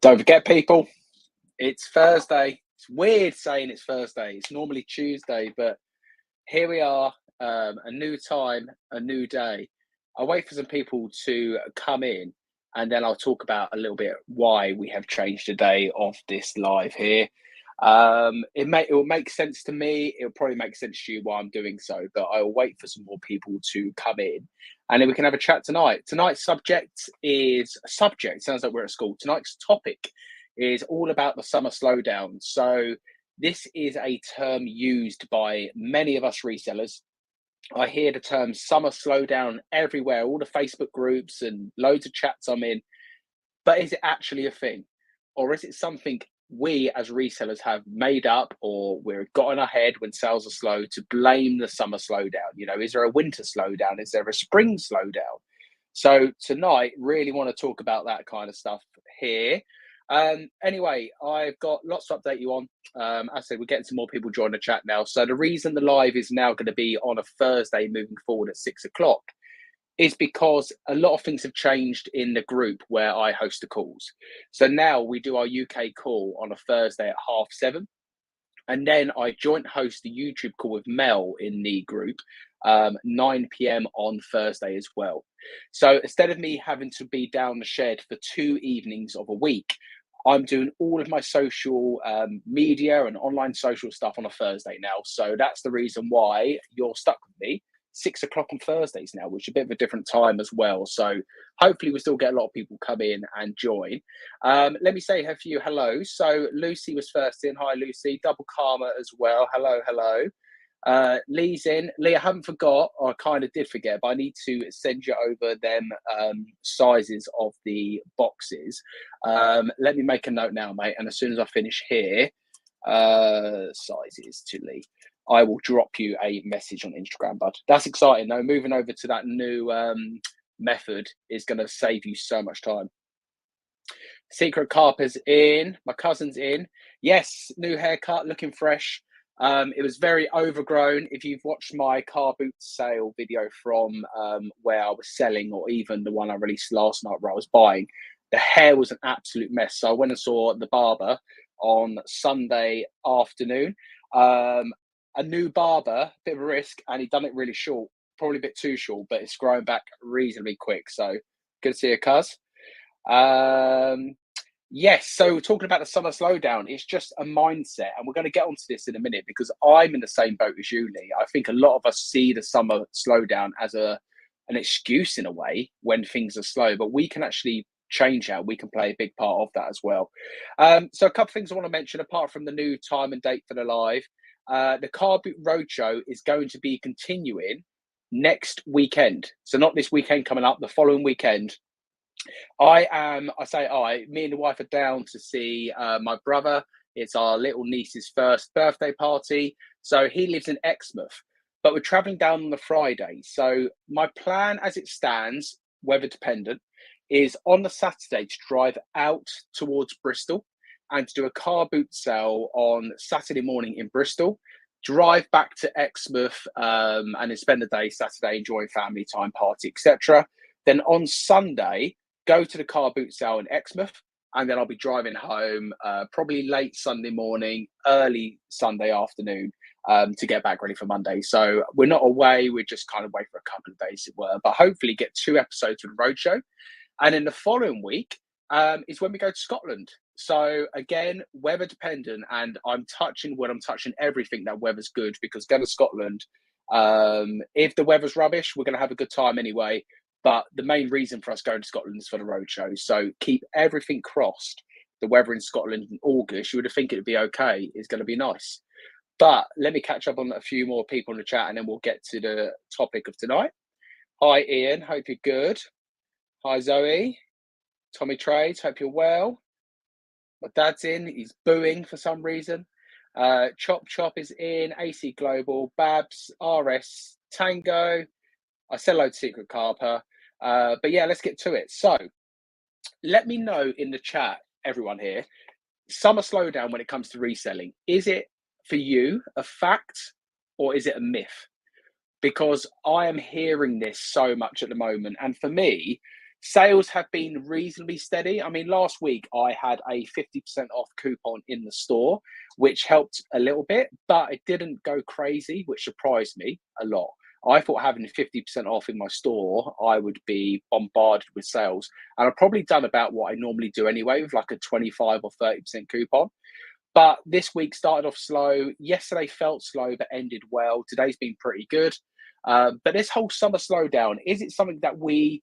Don't forget, people, it's Thursday. It's weird saying it's Thursday. It's normally Tuesday, but here we are. A new time, a new day. I'll wait for some people to come in, and then I'll talk about a little bit why we have changed the day of this live here. It will make sense to me. It'll probably make sense to you why I'm doing so, but I'll wait for some more people to come in, and then we can have a chat tonight. Tonight's subject is a subject. Sounds like we're at school. Tonight's topic is all about the summer slowdown. So this is a term used by many of us resellers. I hear the term summer slowdown everywhere, all the Facebook groups and loads of chats I'm in. But is it actually a thing? Or is it something we as resellers have made up, or we're got in our head when sales are slow to blame the summer slowdown? You know, is there a winter slowdown? Is there a spring slowdown? So tonight, really want to talk about that kind of stuff here. Anyway, I've got lots to update you on. As I said, we're getting some more people join the chat now. So the reason the live is now going to be on a Thursday moving forward at 6 o'clock is because a lot of things have changed in the group where I host the calls. So now we do our UK call on a Thursday at 7:30. And then I joint host the YouTube call with Mel in the group, 9 p.m. on Thursday as well. So instead of me having to be down the shed for 2 evenings of a week, I'm doing all of my social media and online social stuff on a Thursday now. So that's the reason why you're stuck with me. 6 o'clock on Thursdays now, which is a bit of a different time as well. So hopefully we still get a lot of people come in and join. Let me say a few hello. So Lucy was first in. Hi, Lucy. Double Karma as well. Hello, hello. Lee's in. Lee, I haven't forgot, or I kind of did forget, but I need to send you over them sizes of the boxes. Let me make a note now, mate. And as soon as I finish here, sizes to Lee, I will drop you a message on Instagram, bud. That's exciting, though. Moving over to that new method is going to save you so much time. Secret Carper's in. My cousin's in. Yes, new haircut, looking fresh. It was very overgrown. If you've watched my car boot sale video from where I was selling, or even the one I released last night where I was buying, the hair was an absolute mess. So I went and saw the barber on Sunday afternoon. A new barber, bit of a risk, and he'd done it really short, probably a bit too short, but it's growing back reasonably quick. So good to see you, cuz. Yes, so talking about the summer slowdown, it's just a mindset, and we're going to get onto this in a minute because I'm in the same boat as you, Lee. I think a lot of us see the summer slowdown as an excuse in a way when things are slow, but we can actually change that. We can play a big part of that as well. So a couple of things I want to mention apart from the new time and date for the live. The Car Boot Roadshow is going to be continuing next weekend. So not this weekend coming up, the following weekend. Me and the wife are down to see my brother. It's our little niece's first birthday party. So he lives in Exmouth, but we're traveling down on the Friday. So my plan as it stands, weather dependent, is on the Saturday to drive out towards Bristol and to do a car boot sale on Saturday morning in Bristol, drive back to Exmouth, and then spend the day Saturday enjoying family time, party, etc. Then on Sunday, go to the car boot sale in Exmouth, and then I'll be driving home probably late Sunday morning, early Sunday afternoon to get back ready for Monday. So we're not away, we're just kind of away for a couple of days, as it were, but hopefully get 2 episodes of the roadshow. And then the following week is when we go to Scotland. So again, weather dependent, and I'm touching everything that weather's good, because going to Scotland, if the weather's rubbish, we're going to have a good time anyway. But the main reason for us going to Scotland is for the roadshow. So keep everything crossed. The weather in Scotland in August, you would think it would be okay. It's going to be nice. But let me catch up on a few more people in the chat, and then we'll get to the topic of tonight. Hi, Ian. Hope you're good. Hi, Zoe. Tommy Trades. Hope you're well. My dad's in. He's booing for some reason. Chop Chop is in. AC Global. Babs. RS. Tango. I said hello to Secret Carper. But yeah, let's get to it. So let me know in the chat, everyone here, summer slowdown when it comes to reselling. Is it for you a fact, or is it a myth? Because I am hearing this so much at the moment. And for me, Sales have been reasonably steady. I mean, last week I had a 50% off coupon in the store, which helped a little bit, but it didn't go crazy, which surprised me a lot. I thought having 50% off in my store, I would be bombarded with sales. And I've probably done about what I normally do anyway, with like a 25 or 30% coupon. But this week started off slow. Yesterday felt slow, but ended well. Today's been pretty good. But this whole summer slowdown, is it something that we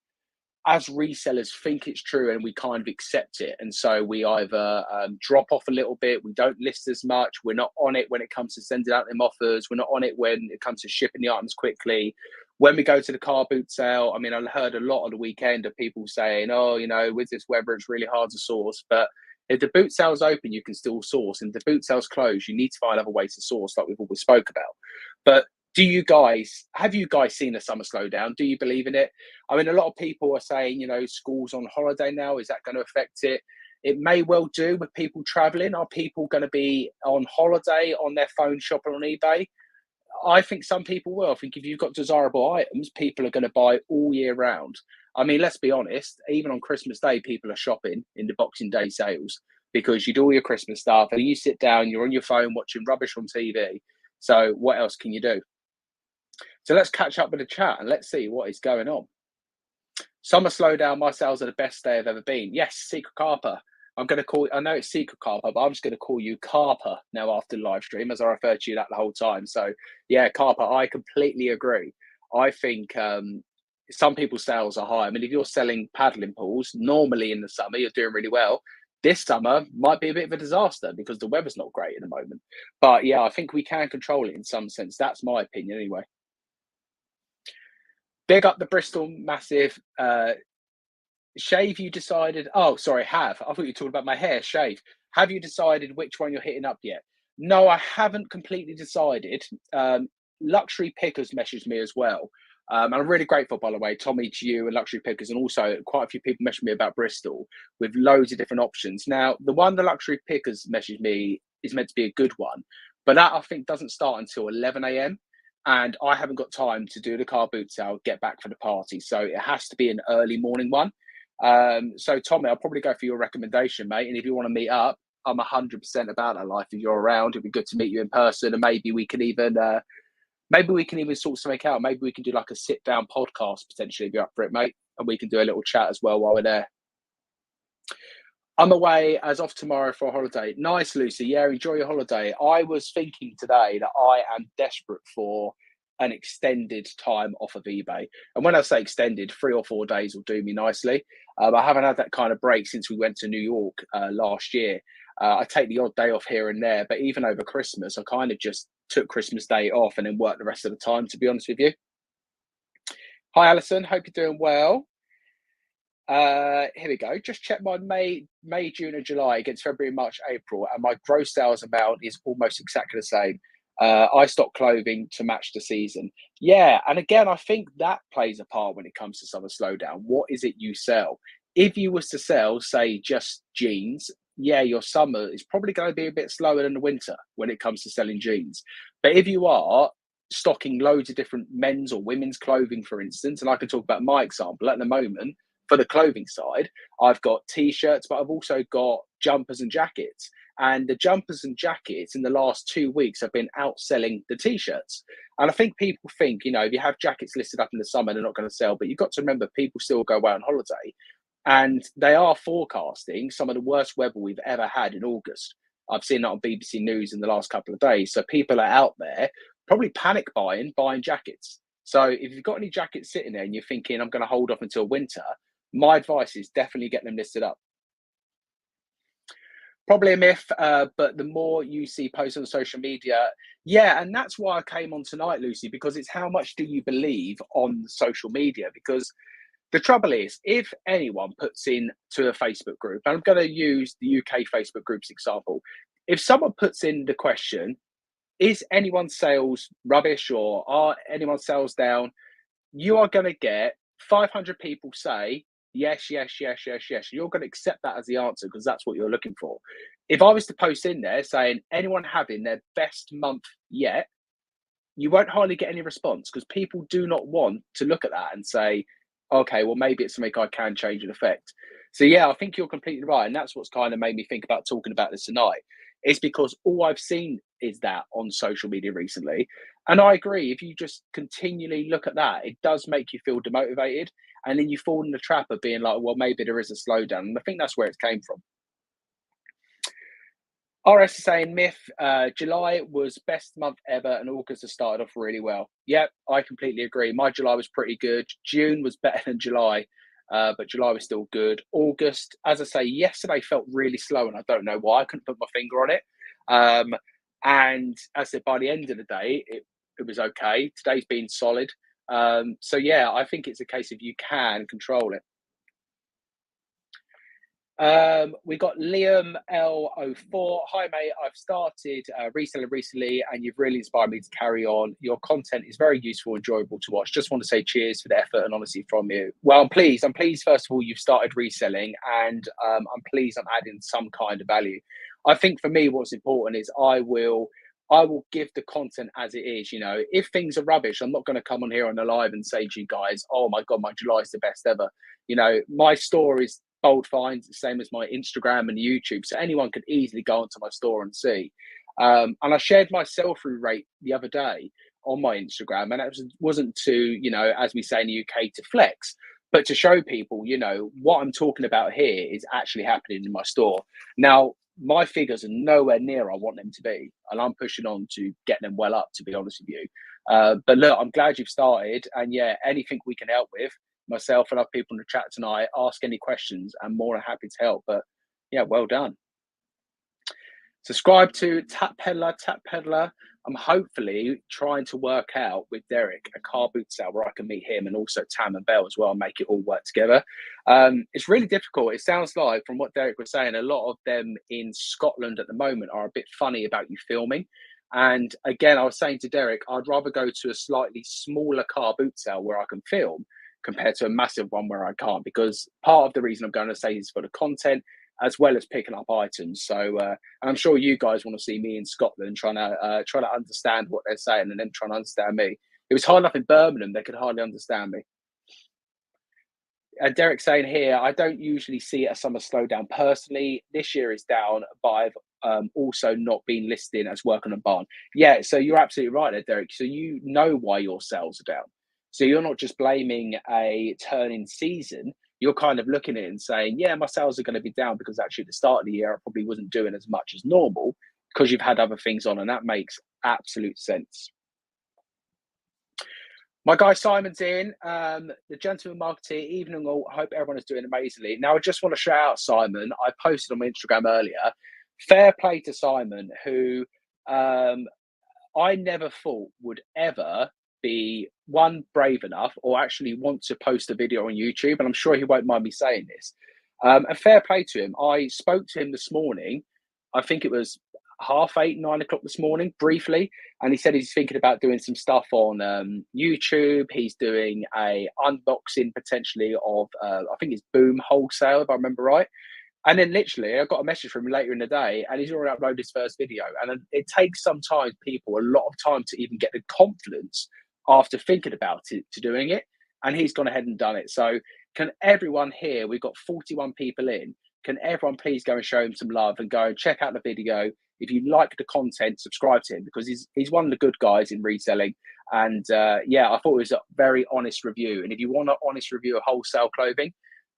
as resellers think it's true and we kind of accept it, and so we either drop off a little bit, we don't list as much, we're not on it when it comes to sending out them offers, we're not on it when it comes to shipping the items quickly. When we go to the car boot sale, I mean, I heard a lot on the weekend of people saying, oh, you know, with this weather it's really hard to source, but if the boot sale's open you can still source, and if the boot sale's closed you need to find other ways to source, like we've always spoke about. But have you guys seen a summer slowdown? Do you believe in it? I mean, a lot of people are saying, you know, school's on holiday now. Is that going to affect it? It may well do with people traveling. Are people going to be on holiday on their phone shopping on eBay? I think some people will. I think if you've got desirable items, people are going to buy all year round. I mean, let's be honest, even on Christmas Day, people are shopping in the Boxing Day sales because you do all your Christmas stuff and you sit down, you're on your phone watching rubbish on TV. So what else can you do? So let's catch up with the chat and let's see what is going on. Summer slowdown, my sales are the best day I've ever been. Yes, Secret Carper. I know it's Secret Carper, but I'm just going to call you Carper now after the live stream, as I referred to you that the whole time. So yeah, Carper, I completely agree. I think some people's sales are high. I mean, if you're selling paddling pools, normally in the summer, you're doing really well. This summer might be a bit of a disaster because the weather's not great at the moment. But yeah, I think we can control it in some sense. That's my opinion anyway. Big up the Bristol Massive. Shave, you decided? Oh, sorry, have. I thought you were talking about my hair. Shave. Have you decided which one you're hitting up yet? No, I haven't completely decided. Luxury Pickers messaged me as well. And I'm really grateful, by the way, Tommy, to you and Luxury Pickers, and also quite a few people messaged me about Bristol with loads of different options. Now, the one the Luxury Pickers messaged me is meant to be a good one, but that I think doesn't start until 11 a.m. And I haven't got time to do the car boot sale, get back for the party. So it has to be an early morning one. So Tommy, I'll probably go for your recommendation, mate. And if you want to meet up, I'm 100% about that life. If you're around, it'd be good to meet you in person, and maybe we can even sort something out. Maybe we can do like a sit down podcast potentially if you're up for it, mate, and we can do a little chat as well while we're there. I'm away as off tomorrow for a holiday. Nice, Lucy. Yeah, enjoy your holiday. I was thinking today that I am desperate for an extended time off of eBay. And when I say extended, 3 or 4 days will do me nicely. I haven't had that kind of break since we went to New York last year. I take the odd day off here and there, but even over Christmas, I kind of just took Christmas Day off and then worked the rest of the time, to be honest with you. Hi, Alison. Hope you're doing well. Here we go. Just check my May, June, and July against February, March, April, and my gross sales amount is almost exactly the same. I stock clothing to match the season. Yeah, and again, I think that plays a part when it comes to summer slowdown. What is it you sell? If you was to sell, say, just jeans, yeah, your summer is probably going to be a bit slower than the winter when it comes to selling jeans. But if you are stocking loads of different men's or women's clothing, for instance, and I can talk about my example at the moment, for the clothing side, I've got t-shirts, but I've also got jumpers and jackets. And the jumpers and jackets in the last 2 weeks have been outselling the t-shirts. And I think people think, you know, if you have jackets listed up in the summer, they're not going to sell. But you've got to remember, people still go away on holiday. And they are forecasting some of the worst weather we've ever had in August. I've seen that on BBC News in the last couple of days. So people are out there probably panic buying jackets. So if you've got any jackets sitting there and you're thinking, I'm going to hold off until winter, my advice is definitely get them listed up. Probably a myth, but the more you see posts on social media, yeah, and that's why I came on tonight, Lucy, because it's how much do you believe on social media? Because the trouble is, if anyone puts in to a Facebook group, and I'm going to use the UK Facebook groups example, if someone puts in the question, is anyone's sales rubbish or are anyone's sales down, you are going to get 500 people say, yes, yes, yes, yes, yes. You're going to accept that as the answer because that's what you're looking for. If I was to post in there saying anyone having their best month yet, you won't hardly get any response because people do not want to look at that and say, okay, well, maybe it's something I can change and affect. So yeah, I think you're completely right, and that's what's kind of made me think about talking about this tonight. Is because all I've seen is that on social media recently, and I agree. If you just continually look at that, it does make you feel demotivated, and then you fall in the trap of being like, well, maybe there is a slowdown, and I think that's where it came from. RS is saying myth. July was best month ever, and August has started off really well. Yep, I completely agree. My July was pretty good. June was better than July, but July was still good. August, as I say, yesterday felt really slow, and I don't know why. I couldn't put my finger on it. Um, and as I said, by the end of the day, it was okay. Today's been solid. So yeah, I think it's a case of you can control it. We got Liam L04. Hi, mate. I've started reselling recently and you've really inspired me to carry on. Your content is very useful, enjoyable to watch. Just want to say cheers for the effort and honesty from you. Well, I'm pleased. I'm pleased, first of all, you've started reselling and I'm pleased I'm adding some kind of value. I think for me, what's important is I will give the content as it is. You know, if things are rubbish, I'm not going to come on here on the live and say to you guys, oh my God, my July is the best ever. You know, my store is bold finds, the same as my Instagram and YouTube. So anyone could easily go onto my store and see. And I shared my sell-through rate the other day on my Instagram, and it wasn't to, you know, as we say in the UK, to flex, but to show people, you know, what I'm talking about here is actually happening in my store. Now, my figures are nowhere near I want them to be, and I'm pushing on to get them well up, to be honest with you. But look, I'm glad you've started, and yeah, anything we can help with, myself and other people in the chat tonight, ask any questions. I'm more than happy to help. But yeah, well done. Subscribe to Tap Peddler. Tap Peddler. I'm hopefully trying to work out with Derek a car boot sale where I can meet him and also Tam and Bell as well and make it all work together. It's really difficult. It sounds like, from what Derek was saying, a lot of them in Scotland at the moment are a bit funny about you filming. And again, I was saying to Derek, I'd rather go to a slightly smaller car boot sale where I can film compared to a massive one where I can't, because part of the reason I'm going to say is for the content as well as picking up items. So and I'm sure you guys want to see me in Scotland trying to understand what they're saying and then trying to understand me. It was hard enough in Birmingham; they could hardly understand me. And Derek saying here, I don't usually see a summer slowdown personally. This year is down, but I've also not been listing as working on barn. Yeah, so you're absolutely right there, Derek. So you know why your sales are down. So you're not just blaming a turn in season. You're kind of looking at it and saying, yeah, my sales are going to be down because actually at the start of the year I probably wasn't doing as much as normal because you've had other things on, and that makes absolute sense. My guy Simon's in, the gentleman marketer, evening all. I hope everyone is doing amazingly. Now, I just want to shout out Simon. I posted on my Instagram earlier. Fair play to Simon, who I never thought would ever be one, brave enough or actually want to post a video on YouTube. And I'm sure he won't mind me saying this. And fair play to him. I spoke to him this morning. I think it was 8:30, 9 o'clock this morning, briefly, and he said he's thinking about doing some stuff on YouTube. He's doing a unboxing potentially of I think it's Boom Wholesale, if I remember right. And then literally, I got a message from him later in the day, and he's already uploaded his first video. And it takes sometimes people a lot of time to even get the confidence after thinking about it to doing it. And he's gone ahead and done it. So can everyone here? We've got 41 people in. Can everyone please go and show him some love and go and check out the video? If you like the content, subscribe to him because he's one of the good guys in reselling. And yeah, I thought it was a very honest review. And if you want an honest review of wholesale clothing,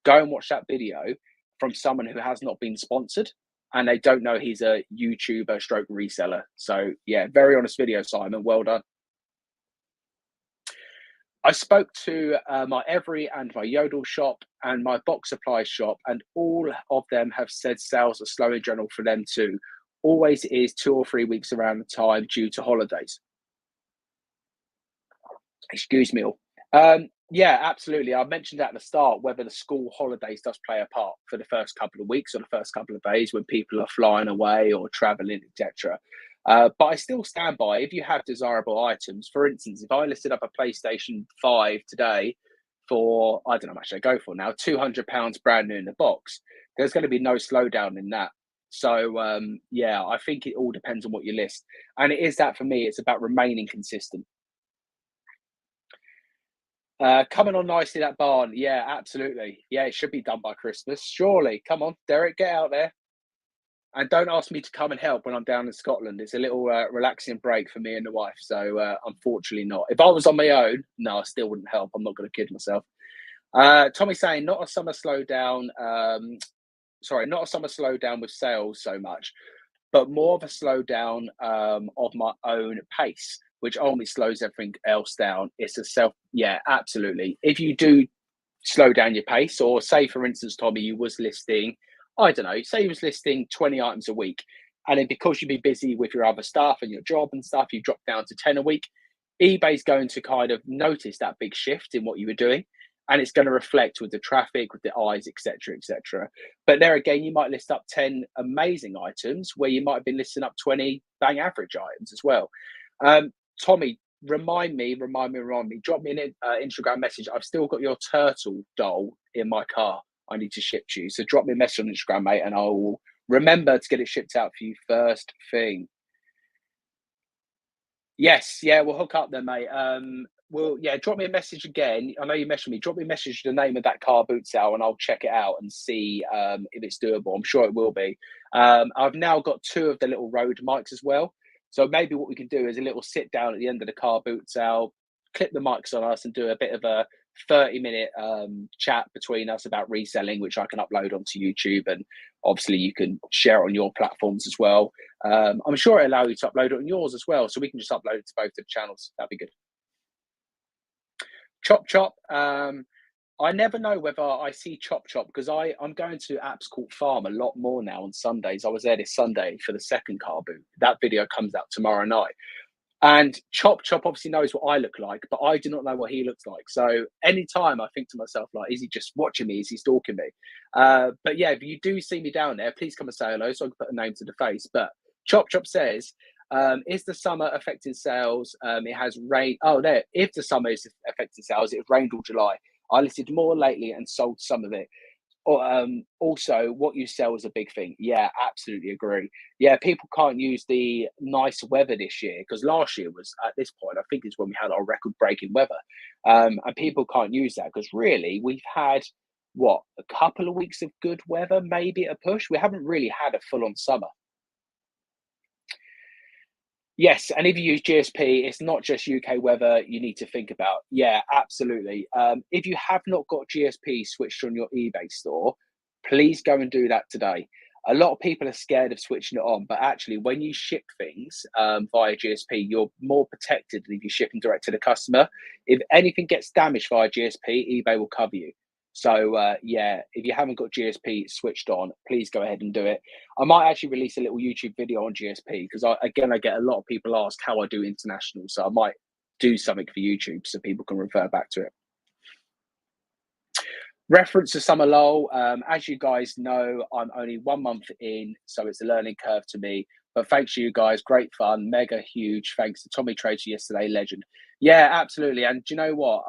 go and watch that video from someone who has not been sponsored and they don't know he's a YouTuber stroke reseller. So yeah, very honest video, Simon. Well done. I spoke to my Every and my Yodel shop and my box supply shop, and all of them have said sales are slow in general for them too. Always is 2 or 3 weeks around the time due to holidays. Excuse me all. Yeah, absolutely. I mentioned at the start whether the school holidays does play a part for the first couple of weeks or the first couple of days when people are flying away or traveling, etc. But I still stand by if you have desirable items. For instance, if I listed up a PlayStation 5 today for, I don't know how much they go for now, £200 brand new in the box, there's going to be no slowdown in that. So yeah, I think it all depends on what you list. And it is that for me, it's about remaining consistent. Coming on nicely, that barn. Yeah, absolutely. Yeah, it should be done by Christmas. Surely. Come on, Derek, get out there. And don't ask me to come and help when I'm down in Scotland. It's a little relaxing break for me and the wife. So unfortunately not. If I was on my own, no, I still wouldn't help. I'm not going to kid myself. Tommy saying not a summer slowdown. Sorry, not a summer slowdown with sales so much, but more of a slowdown of my own pace, which only slows everything else down. It's a self, yeah, absolutely. If you do slow down your pace, or say, for instance, Tommy, you was listing, I don't know, say you was listing 20 items a week, and then because you've been busy with your other stuff and your job and stuff, you drop down to 10 a week. eBay's going to kind of notice that big shift in what you were doing, and it's going to reflect with the traffic, with the eyes, etc., etc. But there again, you might list up 10 amazing items where you might have been listing up 20 bang average items as well. Tommy, remind me. Drop me an Instagram message. I've still got your turtle doll in my car. I need to ship to you. So drop me a message on Instagram, mate, and I'll remember to get it shipped out for you first thing. Yes, yeah, we'll hook up then, mate. Well, yeah, drop me a message again. I know you messaged me. Drop me a message the name of that car boot sale, and I'll check it out and see if it's doable. I'm sure it will be. I've now got two of the little Rode mics as well. So maybe what we can do is a little sit down at the end of the car boot sale, clip the mics on us, and do a bit of a 30-minute chat between us about reselling, which I can upload onto YouTube, and obviously you can share it on your platforms as well. I'm sure it'll allow you to upload it on yours as well, so we can just upload it to both the channels. That'd be good. Chop Chop. I never know whether I see Chop Chop because I'm going to Apps Court Farm a lot more now on Sundays. I was there this Sunday for the second car boot. That video comes out tomorrow night. And Chop Chop obviously knows what I look like, but I do not know what he looks like. So anytime I think to myself, like, is he just watching me? Is he stalking me? But yeah, if you do see me down there, please come and say hello so I can put a name to the face. But Chop Chop says, is the summer affecting sales? It has rained. Oh, there. If the summer is affecting sales, it rained all July. I listed more lately and sold some of it. Or, also, what you sell is a big thing. Yeah, absolutely agree. Yeah, people can't use the nice weather this year because last year was at this point, I think is when we had our record breaking weather. And people can't use that because really we've had what a couple of weeks of good weather, maybe at a push. We haven't really had a full on summer. Yes, and if you use GSP, it's not just UK weather you need to think about. Yeah, absolutely. If you have not got GSP switched on your eBay store, please go and do that today. A lot of people are scared of switching it on, but actually, when you ship things via GSP, you're more protected than if you're shipping direct to the customer. If anything gets damaged via GSP, eBay will cover you. So yeah, if you haven't got GSP switched on, please go ahead and do it. I might actually release a little YouTube video on GSP because I get a lot of people ask how I do international, so I might do something for YouTube so people can refer back to it. Reference to Summer Lull. As you guys know, I'm only 1 month in, so it's a learning curve to me. But thanks to you guys, great fun, mega huge. Thanks to Tommy Trader yesterday, legend. Yeah, absolutely. And do you know what?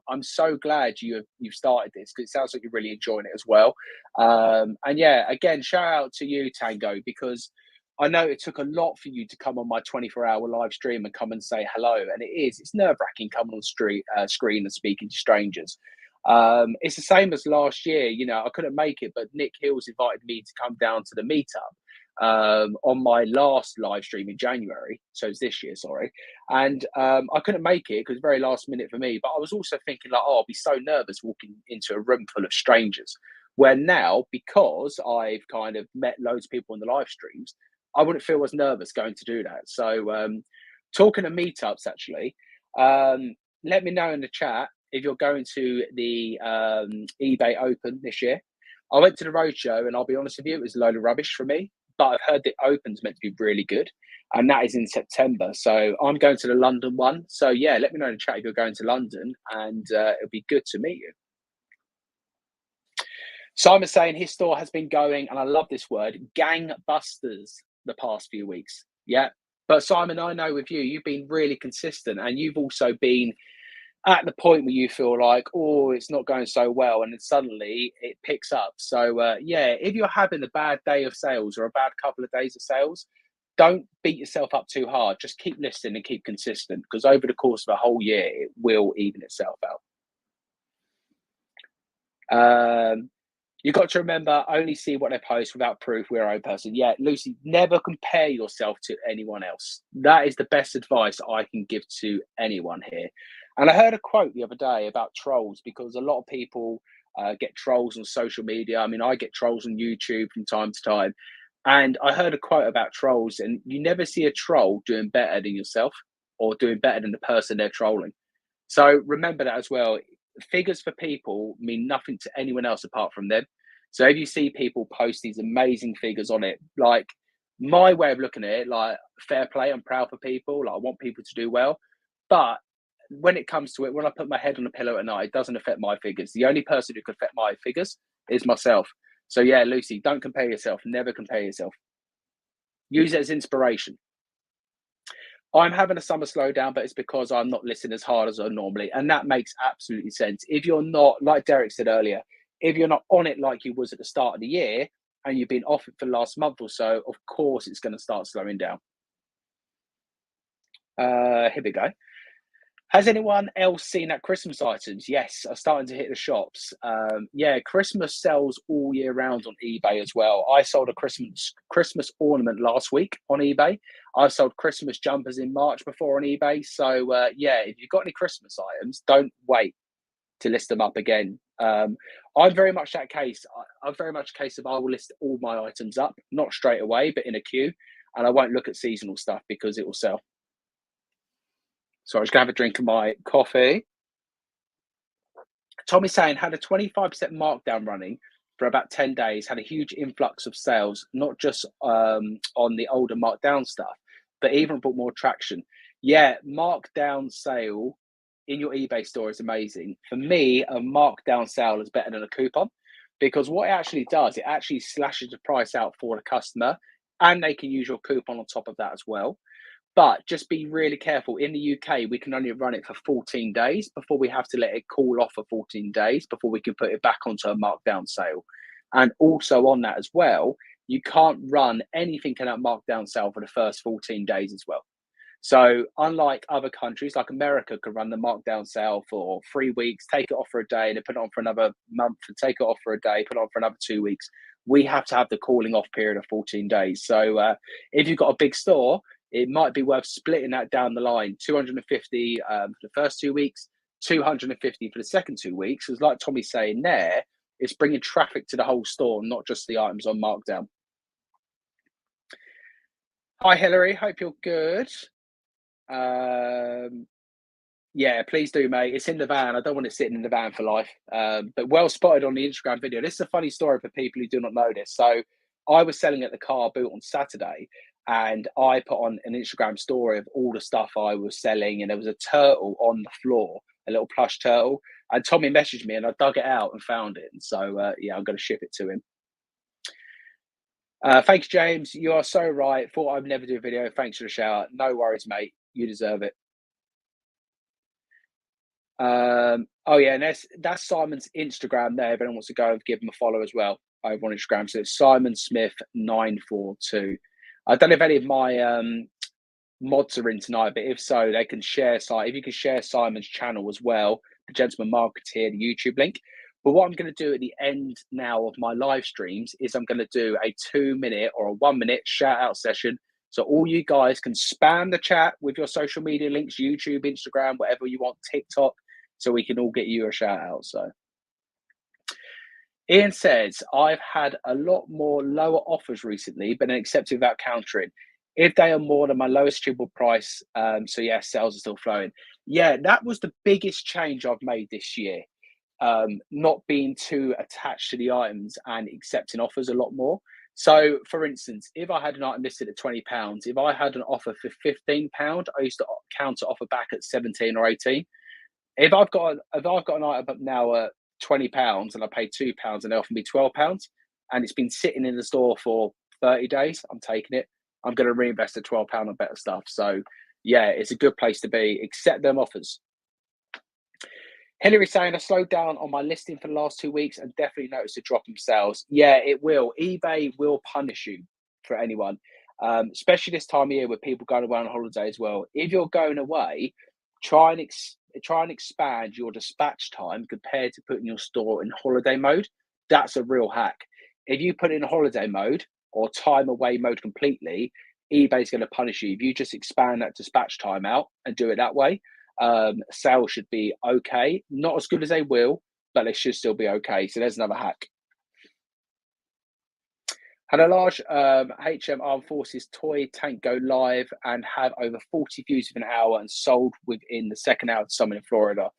I'm so glad you've started this because it sounds like you're really enjoying it as well. And yeah, again, shout out to you, Tango, because I know it took a lot for you to come on my 24-hour live stream and come and say hello. And it's nerve wracking coming on screen and speaking to strangers. It's the same as last year. You know, I couldn't make it, but Nick Hills invited me to come down to the meetup on my last live stream in January. So it's this year, sorry. And I couldn't make it because very last minute for me. But I was also thinking like, oh, I'll be so nervous walking into a room full of strangers. Where now, because I've kind of met loads of people in the live streams, I wouldn't feel as nervous going to do that. So talking of meetups, actually, let me know in the chat if you're going to the eBay Open this year. I went to the roadshow, and I'll be honest with you, it was a load of rubbish for me. But I've heard the Open's meant to be really good, and that is in September. So I'm going to the London one. So yeah, let me know in the chat if you're going to London, and it'll be good to meet you. Simon's saying his store has been going, and I love this word, gangbusters the past few weeks. Yeah. But Simon, I know with you, you've been really consistent, and you've also been at the point where you feel like, oh, it's not going so well, and then suddenly it picks up. So yeah, if you're having a bad day of sales or a bad couple of days of sales, don't beat yourself up too hard. Just keep listening and keep consistent, because over the course of a whole year, it will even itself out. You've got to remember, only see what they post without proof. We're our own person. Yeah, Lucy, never compare yourself to anyone else. That is the best advice I can give to anyone here. And I heard a quote the other day about trolls, because a lot of people get trolls on social media. I mean, I get trolls on YouTube from time to time. And I heard a quote about trolls, and you never see a troll doing better than yourself or doing better than the person they're trolling. So remember that as well. Figures for people mean nothing to anyone else apart from them. So if you see people post these amazing figures on it, like, my way of looking at it, like, fair play, I'm proud for people. Like, I want people to do well. But when it comes to it, when I put my head on a pillow at night, it doesn't affect my figures. The only person who can affect my figures is myself. So yeah, Lucy, don't compare yourself. Never compare yourself. Use it as inspiration. I'm having a summer slowdown, but it's because I'm not listening as hard as I normally, and that makes absolutely sense. If you're not, like Derek said earlier, if you're not on it like you was at the start of the year, and you've been off it for the last month or so, of course it's going to start slowing down. Here we go. Has anyone else seen that Christmas items? Yes, are starting to hit the shops. Yeah, Christmas sells all year round on eBay as well. I sold a Christmas ornament last week on eBay. I sold Christmas jumpers in March before on eBay. So yeah, if you've got any Christmas items, don't wait to list them up again. I'm very much that case. I'm very much a case of, I will list all my items up, not straight away, but in a queue, and I won't look at seasonal stuff because it will sell. So I'm just gonna have a drink of my coffee. Tommy's saying, had a 25% markdown running for about 10 days, had a huge influx of sales, not just on the older markdown stuff, but even brought more traction. Yeah, markdown sale in your eBay store is amazing. For me, a markdown sale is better than a coupon, because what it actually does, it actually slashes the price out for the customer, and they can use your coupon on top of that as well. But just be really careful. In the UK, we can only run it for 14 days before we have to let it cool off for 14 days before we can put it back onto a markdown sale. And also on that as well, you can't run anything in that markdown sale for the first 14 days as well. So unlike other countries, like America could run the markdown sale for 3 weeks, take it off for a day, and then put it on for another month, and take it off for a day, put it on for another 2 weeks. We have to have the cooling off period of 14 days. So if you've got a big store, it might be worth splitting that down the line. 250 for the first 2 weeks, 250 for the second 2 weeks. Because like Tommy's saying there, it's bringing traffic to the whole store, not just the items on markdown. Hi, Hillary. Hope you're good. Yeah, please do, mate. It's in the van. I don't want it sitting in the van for life. But well spotted on the Instagram video. This is a funny story for people who do not know this. So I was selling at the car boot on Saturday, and I put on an Instagram story of all the stuff I was selling, and there was a turtle on the floor, a little plush turtle. And Tommy messaged me, and I dug it out and found it. And so yeah, I'm going to ship it to him. Thanks, James. You are so right. Thought I'd never do a video. Thanks for the shout. No worries, mate. You deserve it. Oh yeah, and that's Simon's Instagram there. If anyone wants to go and give him a follow as well over on Instagram. So it's Simon Smith 942. I don't know if any of my mods are in tonight, but if so, they can share if you can share Simon's channel as well, the Gentleman Marketeer, the YouTube link. But what I'm going to do at the end now of my live streams is I'm going to do a 2-minute or a 1-minute shout out session. So all you guys can spam the chat with your social media links, YouTube, Instagram, whatever you want, TikTok, so we can all get you a shout out. So Ian says, I've had a lot more lower offers recently, but then accepted without countering. If they are more than my lowest achievable price, so yeah, sales are still flowing. Yeah, that was the biggest change I've made this year. Not being too attached to the items and accepting offers a lot more. So, for instance, if I had an item listed at £20, if I had an offer for £15, I used to counter offer back at 17 or 18. If I've got an item up now at £20 and I pay £2 and they offer me £12, and it's been sitting in the store for 30 days, I'm taking it. I'm going to reinvest the £12 on better stuff. So, yeah, it's a good place to be. Accept them offers. Hillary saying, I slowed down on my listing for the last 2 weeks and definitely noticed a drop in sales. Yeah, it will. eBay will punish you for anyone, especially this time of year with people going away on holiday as well. If you're going away, try and try and expand your dispatch time compared to putting your store in holiday mode. That's a real hack. If you put it in holiday mode or time away mode completely, eBay's going to punish you. If you just expand that dispatch time out and do it that way, sales should be okay. Not as good as they will, but they should still be okay. So there's another hack. Had a large HM Armed Forces toy tank go live and have over 40 views of an hour and sold within the second hour of someone in Florida.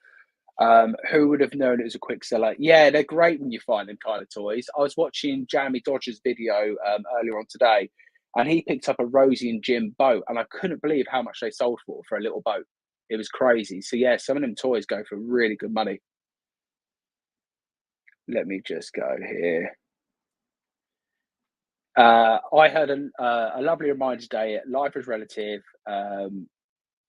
Who would have known it was a quick seller? Yeah, they're great when you find them kind of toys. I was watching Jamie Dodger's video earlier on today, and he picked up a Rosie and Jim boat, and I couldn't believe how much they sold for a little boat. It was crazy. So yeah, some of them toys go for really good money. Let me just go here. I heard a lovely reminder today. Life is relative.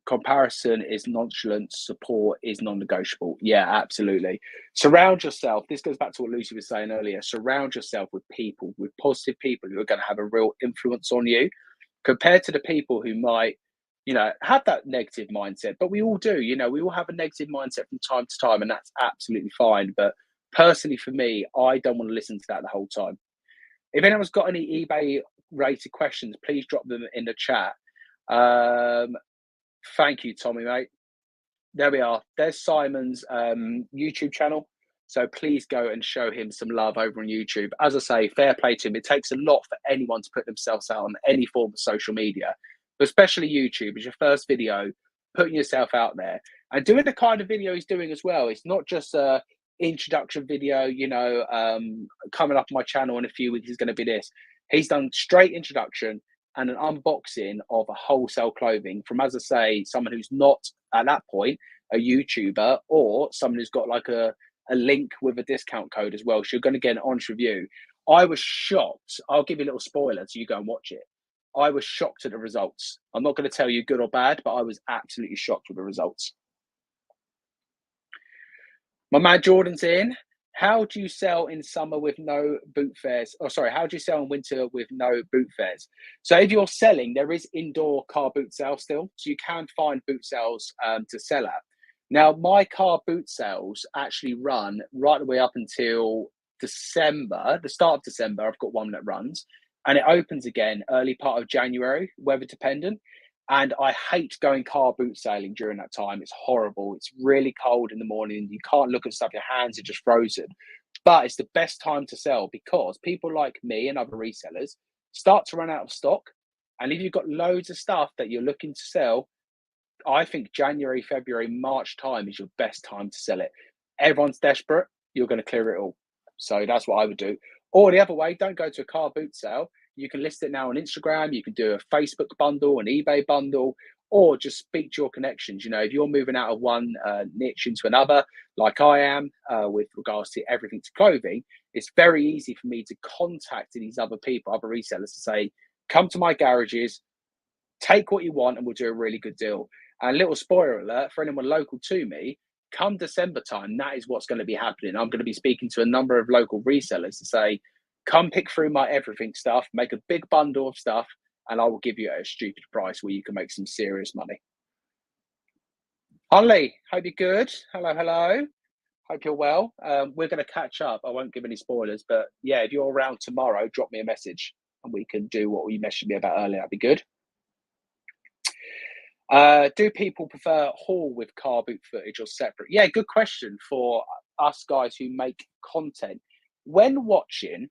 Comparison is nonchalant. Support is non-negotiable. Yeah, absolutely. Surround yourself. This goes back to what Lucy was saying earlier. Surround yourself with people, with positive people who are going to have a real influence on you, compared to the people who might, have that negative mindset. But we all do. We all have a negative mindset from time to time, and that's absolutely fine. But personally, for me, I don't want to listen to that the whole time. If anyone's got any eBay related questions, please drop them in the chat. Thank you, Tommy, mate. There we are. There's Simon's YouTube channel. So please go and show him some love over on YouTube. As I say, fair play to him. It takes a lot for anyone to put themselves out on any form of social media, but especially YouTube. It's your first video, putting yourself out there and doing the kind of video he's doing as well. It's not just a introduction video, coming up on my channel in a few weeks is going to be this. He's done straight introduction and an unboxing of a wholesale clothing from, as I say, someone who's not at that point a YouTuber, or someone who's got like a link with a discount code as well. So you're going to get an honest review. I was shocked. I'll give you a little spoiler so you go and watch it. I was shocked at the results. I'm not going to tell you good or bad, but I was absolutely shocked with the results. My man Jordan's in. How do you sell in summer with no boot fairs? How do you sell in winter with no boot fairs? So if you're selling, there is indoor car boot sales still. So you can find boot sales to sell at. Now, my car boot sales actually run right the way up until December, the start of December. I've got one that runs, and it opens again early part of January, weather dependent. And I hate going car boot sailing during that time. It's horrible. It's really cold in the morning. You can't look at stuff. Your hands are just frozen. But it's the best time to sell because people like me and other resellers start to run out of stock. And if you've got loads of stuff that you're looking to sell, I think January, February, March time is your best time to sell it. Everyone's desperate. You're going to clear it all. So that's what I would do. Or the other way, don't go to a car boot sale. You can list it now on Instagram. You can do a Facebook bundle, an eBay bundle, or just speak to your connections. If you're moving out of one niche into another, like I am with regards to everything to clothing, it's very easy for me to contact these other people, other resellers, to say, come to my garages, take what you want, and we'll do a really good deal. And a little spoiler alert for anyone local to me, come December time, that is what's going to be happening. I'm going to be speaking to a number of local resellers to say, come pick through my everything stuff, make a big bundle of stuff, and I will give you at a stupid price where you can make some serious money. Holly, hope you're good. Hello. Hope you're well. We're going to catch up. I won't give any spoilers, but yeah, if you're around tomorrow, drop me a message and we can do what you messaged me about earlier. That'd be good. Do people prefer haul with car boot footage or separate? Yeah, good question for us guys who make content. When watching,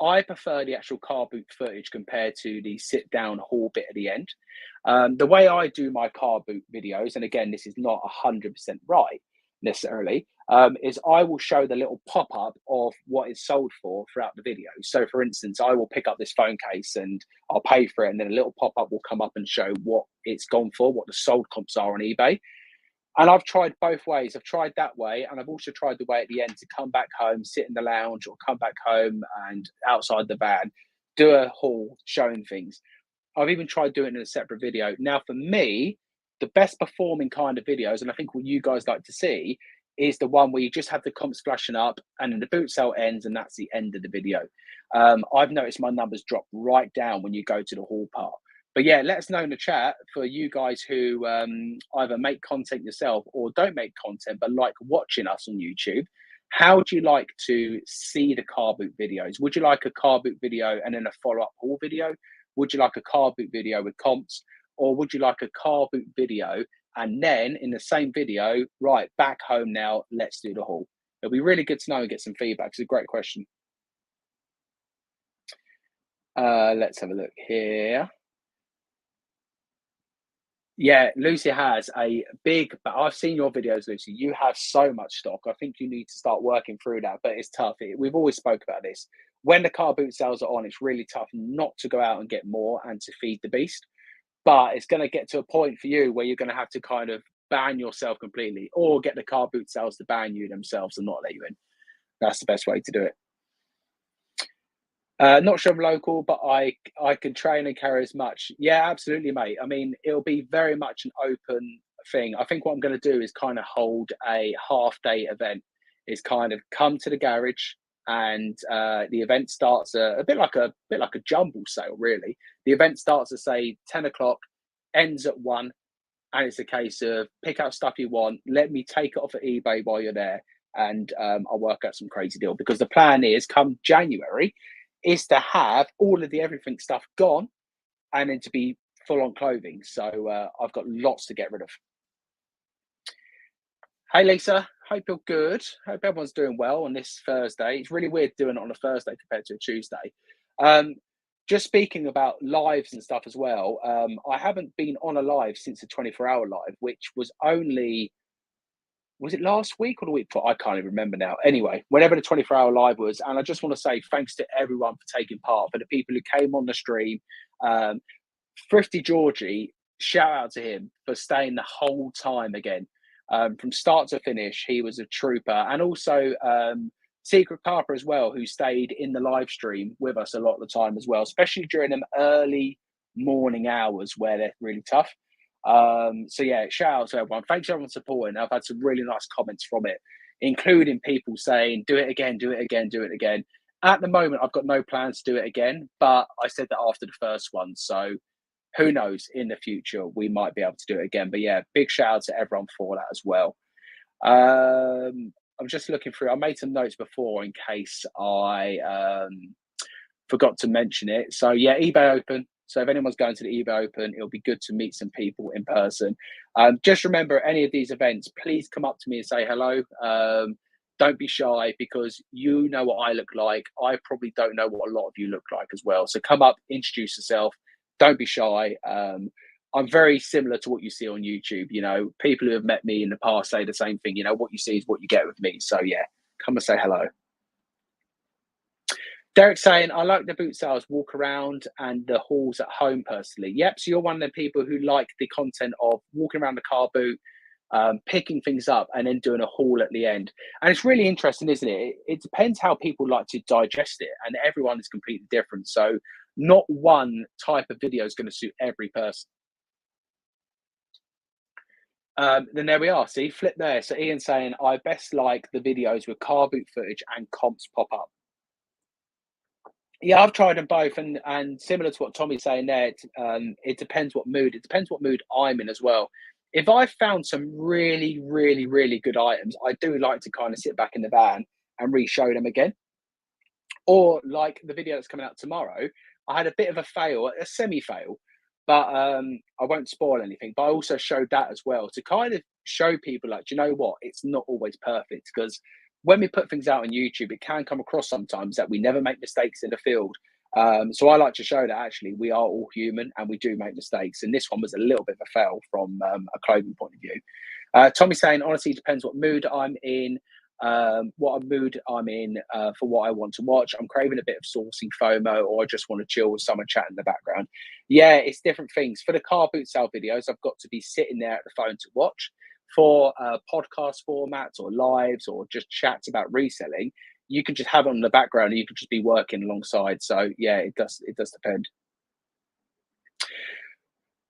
I prefer the actual car boot footage compared to the sit down haul bit at the end. The way I do my car boot videos, and again, this is not 100% right necessarily, is I will show the little pop-up of what it's sold for throughout the video. So for instance, I will pick up this phone case and I'll pay for it, and then a little pop-up will come up and show what it's gone for, what the sold comps are on eBay. And I've tried both ways. I've tried that way, and I've also tried the way at the end to come back home, sit in the lounge, or come back home and outside the van, do a haul showing things. I've even tried doing it in a separate video. Now, for me, the best performing kind of videos, and I think what you guys like to see, is the one where you just have the comp splashing up and then the boot sale ends and that's the end of the video. I've noticed my numbers drop right down when you go to the haul part. But yeah, let us know in the chat for you guys who either make content yourself or don't make content but like watching us on YouTube. How would you like to see the car boot videos? Would you like a car boot video and then a follow-up haul video? Would you like a car boot video with comps? Or would you like a car boot video and then in the same video, right, back home now, let's do the haul? It'll be really good to know and get some feedback. It's a great question. Let's have a look here. Yeah, Lucy has a big, but I've seen your videos, Lucy. You have so much stock. I think you need to start working through that, but it's tough. We've always spoke about this. When the car boot sales are on, it's really tough not to go out and get more and to feed the beast. But it's going to get to a point for you where you're going to have to kind of ban yourself completely or get the car boot sales to ban you themselves and not let you in. That's the best way to do it. Not sure I'm local, but I can train and carry as much. Yeah, absolutely, mate. I mean, it'll be very much an open thing. I think what I'm going to do is kind of hold a half day event. Is kind of come to the garage, and the event starts a bit like a jumble sale, really. The event starts at say 10 o'clock, ends at 1, and it's a case of pick out stuff you want. Let me take it off at eBay while you're there, and I'll work out some crazy deal. Because the plan is, come January, is to have all of the everything stuff gone and then to be full on clothing. So I've got lots to get rid of. Hey, Lisa. Hope you're good. Hope everyone's doing well on this Thursday. It's really weird doing it on a Thursday compared to a Tuesday. Just speaking about lives and stuff as well, I haven't been on a live since the 24-hour live, which was only, was it last week or the week before? I can't even remember now. Anyway, whenever the 24-hour live was, and I just want to say thanks to everyone for taking part, for the people who came on the stream. Thrifty Georgie, shout out to him for staying the whole time again. From start to finish, he was a trooper. And also Secret Carper as well, who stayed in the live stream with us a lot of the time as well, especially during them early morning hours where they're really tough. So yeah, shout out to everyone. Thanks everyone for supporting. I've had some really nice comments from it, including people saying, do it again, do it again, do it again. At the moment, I've got no plans to do it again, but I said that after the first one. So who knows, in the future, we might be able to do it again. But yeah, big shout out to everyone for that as well. I'm just looking through. I made some notes before in case I forgot to mention it. So yeah, eBay Open. So if anyone's going to the eBay Open, it'll be good to meet some people in person. Just remember, any of these events, please come up to me and say hello. Don't be shy, because you know what I look like. I probably don't know what a lot of you look like as well. So come up, introduce yourself. Don't be shy. I'm very similar to what you see on YouTube. You know, people who have met me in the past say the same thing. You know, what you see is what you get with me. So yeah, come and say hello. Derek's saying, I like the boot sales, walk around and the hauls at home personally. Yep, so you're one of the people who like the content of walking around the car boot, picking things up and then doing a haul at the end. And it's really interesting, isn't it? It depends how people like to digest it, and everyone is completely different. So not one type of video is going to suit every person. Then there we are. See, flip there. So Ian's saying, I best like the videos with car boot footage and comps pop up. Yeah, I've tried them both, and similar to what Tommy's saying there, it depends what mood. It depends what mood I'm in as well. If I found some really, really, really good items, I do like to kind of sit back in the van and re-show them again. Or like the video that's coming out tomorrow, I had a bit of a fail, a semi-fail, but I won't spoil anything. But I also showed that as well to kind of show people, like, do you know what? It's not always perfect, because when we put things out on YouTube, it can come across sometimes that we never make mistakes in the field. So I like to show that actually we are all human and we do make mistakes. And this one was a little bit of a fail from a clothing point of view. Tommy's saying, honestly, it depends what mood I'm in, what mood I'm in for what I want to watch. I'm craving a bit of sourcing FOMO, or I just want to chill with someone chatting in the background. Yeah, it's different things. For the car boot sale videos, I've got to be sitting there at the phone to watch. For podcast formats or lives or just chats about reselling, you could just have it on the background and you could just be working alongside. So yeah, it does depend.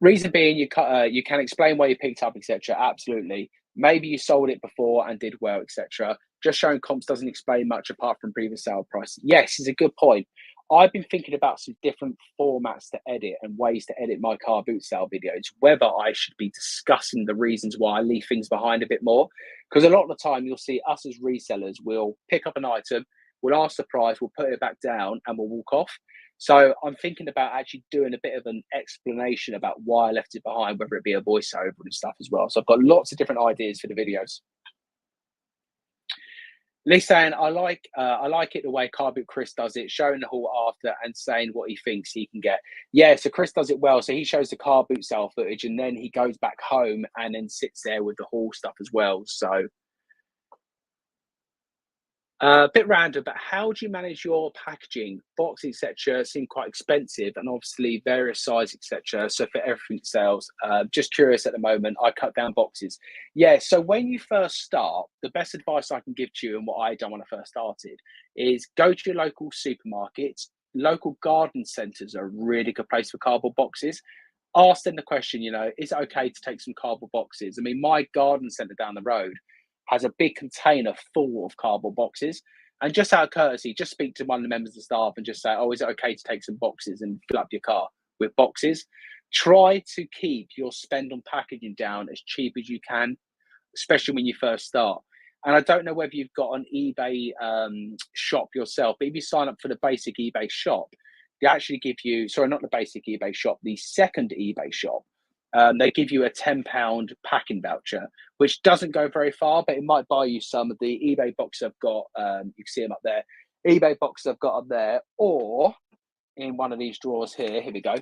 Reason being, you can explain why you picked up, etc. Absolutely. Maybe you sold it before and did well, etc. Just showing comps doesn't explain much apart from previous sale price. Yes, is a good point. I've been thinking about some different formats to edit and ways to edit my car boot sale videos, whether I should be discussing the reasons why I leave things behind a bit more. Because a lot of the time you'll see us as resellers will pick up an item, we'll ask the price, we'll put it back down and we'll walk off. So I'm thinking about actually doing a bit of an explanation about why I left it behind, whether it be a voiceover and stuff as well. So I've got lots of different ideas for the videos. Lee's saying I like it the way Carboot Chris does it, showing the haul after and saying what he thinks he can get. Yeah, so Chris does it well. So he shows the car boot sale footage and then he goes back home and then sits there with the haul stuff as well. So a bit random, but how do you manage your packaging? Boxes, etc., seem quite expensive, and obviously various size, etc. So for everything sales, just curious at the moment. I cut down boxes. Yeah. So when you first start, the best advice I can give to you, and what I done when I first started, is go to your local supermarkets. Local garden centres are a really good place for cardboard boxes. Ask them the question, is it okay to take some cardboard boxes? I mean, my garden centre down the road has a big container full of cardboard boxes. And just out of courtesy, just speak to one of the members of the staff and just say, oh, is it okay to take some boxes and fill up your car with boxes? Try to keep your spend on packaging down as cheap as you can, especially when you first start. And I don't know whether you've got an eBay shop yourself, but if you sign up for the basic eBay shop, they actually give you, sorry, not the basic eBay shop, the second eBay shop. They give you a £10 packing voucher, which doesn't go very far, but it might buy you some of the eBay boxes I've got. You can see them up there. eBay boxes I've got up there, or in one of these drawers here. Here we go.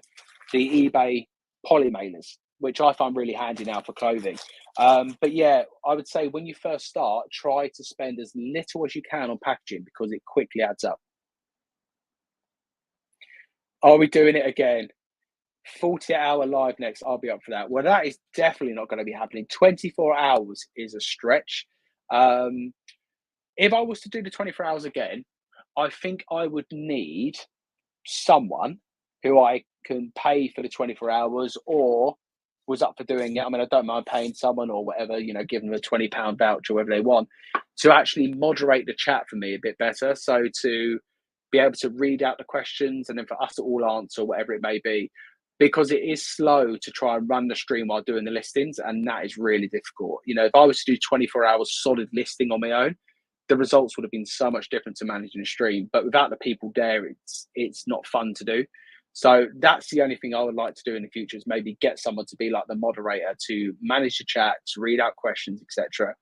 The eBay poly mailers, which I find really handy now for clothing. But yeah, I would say when you first start, try to spend as little as you can on packaging because it quickly adds up. Are we doing it again? 48-hour live next, I'll be up for that. Well, that is definitely not going to be happening. 24 hours is a stretch. If I was to do the 24 hours again, I think I would need someone who I can pay for the 24 hours or was up for doing it. I mean, I don't mind paying someone or whatever, give them a £20 voucher, whatever they want, to actually moderate the chat for me a bit better. So to be able to read out the questions and then for us to all answer whatever it may be, because it is slow to try and run the stream while doing the listings, and that is really difficult. If I was to do 24 hours solid listing on my own, the results would have been so much different to managing a stream. But without the people there, it's not fun to do. So that's the only thing I would like to do in the future is maybe get someone to be like the moderator to manage the chat, to read out questions, etc.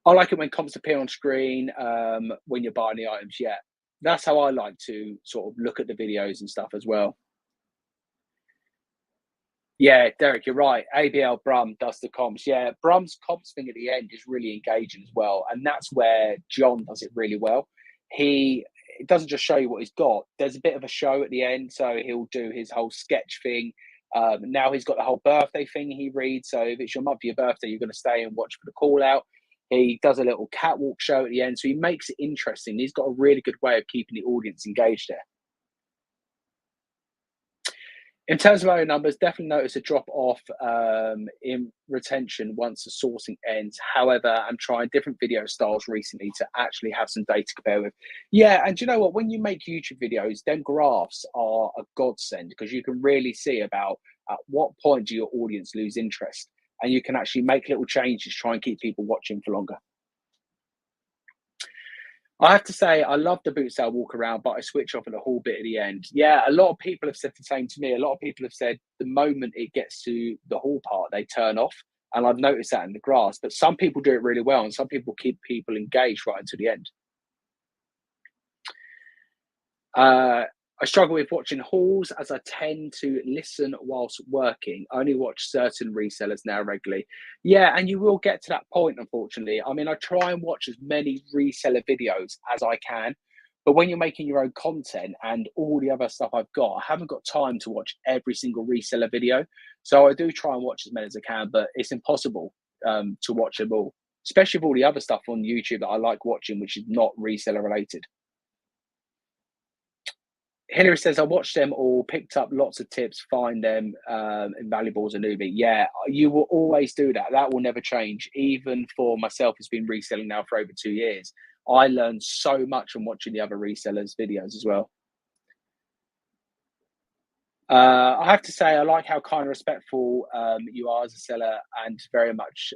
I like it when comps appear on screen when you're buying the items. Yeah, that's how I like to sort of look at the videos and stuff as well. Yeah, Derek, you're right. ABL Brum does the comps. Yeah, Brum's comps thing at the end is really engaging as well. And that's where John does it really well. It doesn't just show you what he's got. There's a bit of a show at the end. So he'll do his whole sketch thing. Now he's got the whole birthday thing he reads. So if it's your month for your birthday, you're going to stay and watch for the call out. He does a little catwalk show at the end. So he makes it interesting. He's got a really good way of keeping the audience engaged there. In terms of our numbers, definitely notice a drop off in retention once the sourcing ends. However, I'm trying different video styles recently to actually have some data to compare with. Yeah, and you know what? When you make YouTube videos, then graphs are a godsend because you can really see about at what point do your audience lose interest, and you can actually make little changes, try and keep people watching for longer. I have to say, I love the boot sale walk around, but I switch off at the whole bit at the end. Yeah, a lot of people have said the same to me. A lot of people have said the moment it gets to the haul part, they turn off. And I've noticed that in the graphs. But some people do it really well, and some people keep people engaged right until the end. I struggle with watching hauls as I tend to listen whilst working. I only watch certain resellers now regularly. Yeah, and you will get to that point, unfortunately. I mean, I try and watch as many reseller videos as I can. But when you're making your own content and all the other stuff I've got, I haven't got time to watch every single reseller video. So I do try and watch as many as I can, but it's impossible to watch them all, especially with all the other stuff on YouTube that I like watching, which is not reseller related. Hillary says, I watched them all, picked up lots of tips, find them invaluable as a newbie. Yeah, you will always do that. That will never change. Even for myself, who's been reselling now for over 2 years, I learned so much from watching the other resellers' videos as well. I have to say, I like how kind and respectful you are as a seller, and very much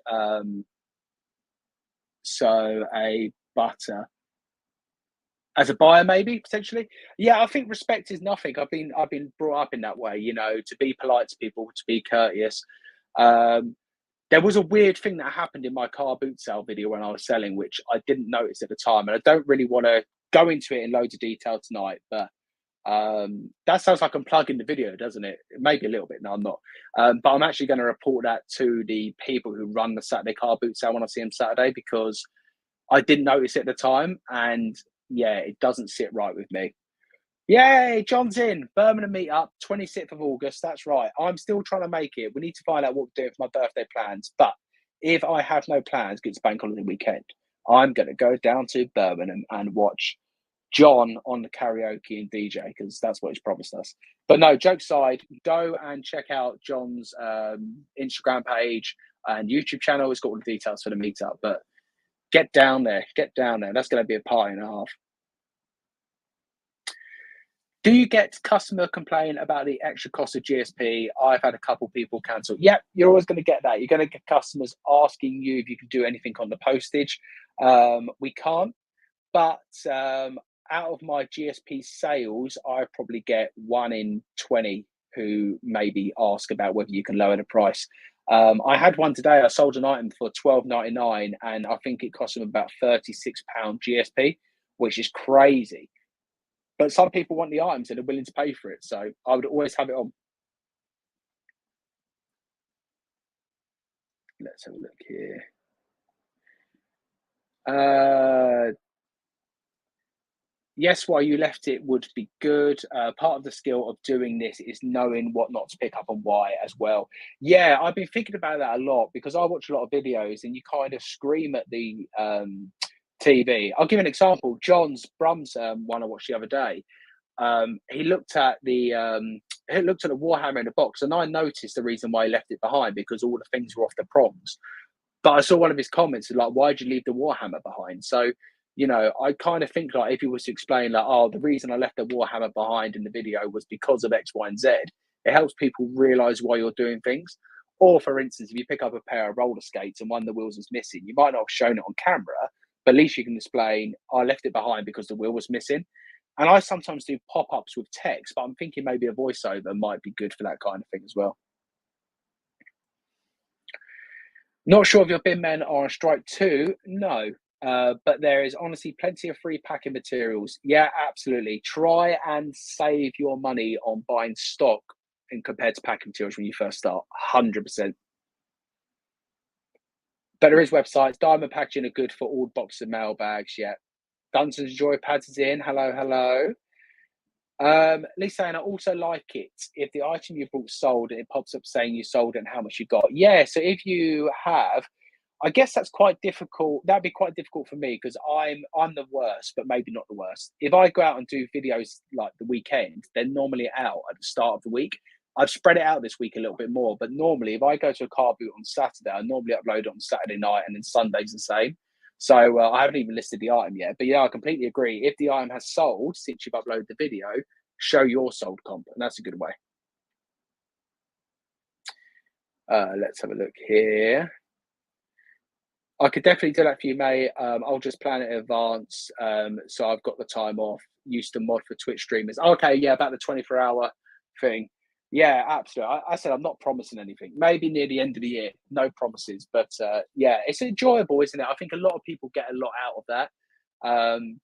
so a butter as a buyer, maybe potentially. Yeah, I think respect is nothing. I've been brought up in that way, you know, to be polite to people, to be courteous. Um, there was a weird thing that happened in my car boot sale video when I was selling, which I didn't notice at the time, and I don't really want to go into it in loads of detail tonight, but that sounds like I'm plugging the video, doesn't it? Maybe a little bit. No, I'm not. But I'm actually going to report that to the people who run the Saturday car boot sale when I see them Saturday, because I didn't notice it at the time, and yeah, it doesn't sit right with me. Yay, John's in. Birmingham meetup, 26th of August. That's right. I'm still trying to make it. We need to find out what we're doing for my birthday plans. But if I have no plans, because it's bank holiday weekend, I'm going to go down to Birmingham and watch John on the karaoke and DJ, because that's what he's promised us. But no, jokes aside, go and check out John's Instagram page and YouTube channel. It's got all the details for the meetup. But get down there. Get down there. That's going to be a party and a half. Do you get customer complaint about the extra cost of GSP? I've had a couple people cancel. Yep, you're always going to get that. You're going to get customers asking you if you can do anything on the postage. We can't, but out of my GSP sales, I probably get 1 in 20 who maybe ask about whether you can lower the price. I had one today. I sold an item for $12.99, and I think it cost them about £36 GSP, which is crazy. But some people want the items and are willing to pay for it. So I would always have it on. Let's have a look here. Yes, why you left it would be good. Part of the skill of doing this is knowing what not to pick up and why as well. Yeah, I've been thinking about that a lot, because I watch a lot of videos and you kind of scream at the TV. I'll give you an example. John's Brums one I watched the other day. He looked at the Warhammer in the box, and I noticed the reason why he left it behind, because all the things were off the prongs. But I saw one of his comments like, "Why'd you leave the Warhammer behind?" So, you know, I kind of think like if he was to explain like, "Oh, the reason I left the Warhammer behind in the video was because of X, Y, and Z," it helps people realize why you're doing things. Or, for instance, if you pick up a pair of roller skates and one of the wheels is missing, you might not have shown it on camera, but at least you can explain, "I left it behind because the wheel was missing." And I sometimes do pop-ups with text, but I'm thinking maybe a voiceover might be good for that kind of thing as well. Not sure if your bin men are on strike too. No. But there is honestly plenty of free packing materials. Yeah, absolutely. Try and save your money on buying stock in compared to packing materials when you first start. 100%. But there is websites. Diamond packaging are good for all boxes and mail bags. Yeah. Dungeons and Joy Pads is in. Hello, hello. Lisa, and I also like it if the item you bought sold and it pops up saying you sold it and how much you got. Yeah, so if you have, I guess that's quite difficult. That'd be quite difficult for me, because I'm the worst, but maybe not the worst. If I go out and do videos like the weekend, they're normally out at the start of the week. I've spread it out this week a little bit more, but normally if I go to a car boot on Saturday, I normally upload it on Saturday night, and then Sunday's the same. So I haven't even listed the item yet, but yeah, I completely agree. If the item has sold since you've uploaded the video, show your sold comp, and that's a good way. Let's have a look here. I could definitely do that for you, mate. I'll just plan it in advance, so I've got the time off. Used to mod for Twitch streamers. Okay, yeah, about the 24-hour thing. Yeah, absolutely. I said I'm not promising anything. Maybe near the end of the year, no promises. But yeah, it's enjoyable, isn't it? I think a lot of people get a lot out of that,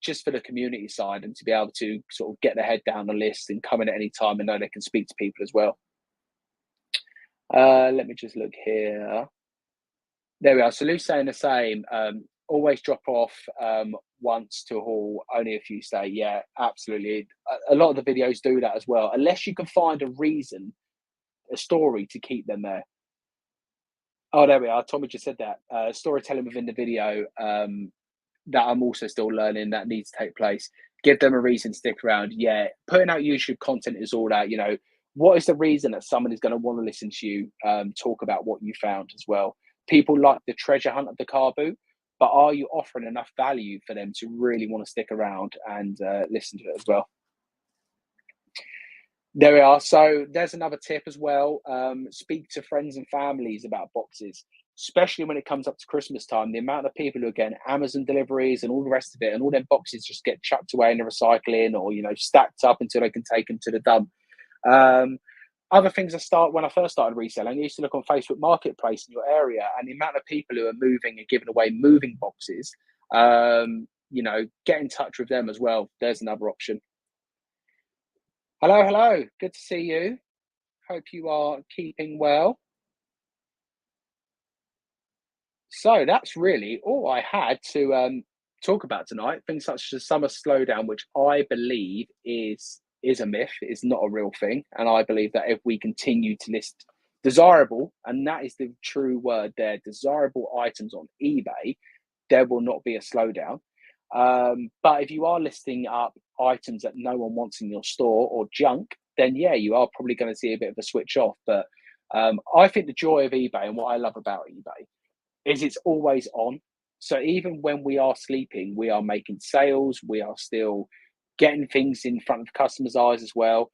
just for the community side, and to be able to sort of get their head down the list and come in at any time and know they can speak to people as well. Let me just look here. There we are. So Lou's saying the same. Always drop off once to haul, only a few stay. Yeah, absolutely. A lot of the videos do that as well, unless you can find a reason, a story to keep them there. Oh, there we are. Tommy just said that. Storytelling within the video that I'm also still learning that needs to take place. Give them a reason to stick around. Yeah, putting out YouTube content is all that, you know. What is the reason that someone is going to want to listen to you talk about what you found as well? People like the treasure hunt of the car boot. but are you offering enough value for them to really want to stick around and listen to it as well? There we are. So there's another tip as well. Speak to friends and families about boxes, especially when it comes up to Christmas time. The amount of people who are getting Amazon deliveries and all the rest of it, and all their boxes just get chucked away in the recycling, or stacked up until they can take them to the dump. Um, Other things when I first started reselling, I used to look on Facebook Marketplace in your area, and the amount of people who are moving and giving away moving boxes. Get in touch with them as well. There's another option. Hello, hello. Good to see you. Hope you are keeping well. So that's really all I had to talk about tonight. Things such as summer slowdown, which I believe is a myth, is not a real thing, and I believe that if we continue to list desirable, and that is the true word there, desirable items on eBay, there will not be a slowdown. But if you are listing up items that no one wants in your store or junk, then yeah, you are probably going to see a bit of a switch off. But I think the joy of eBay and what I love about eBay is it's always on. So even when we are sleeping, we are making sales, we are still getting things in front of customers' eyes as well.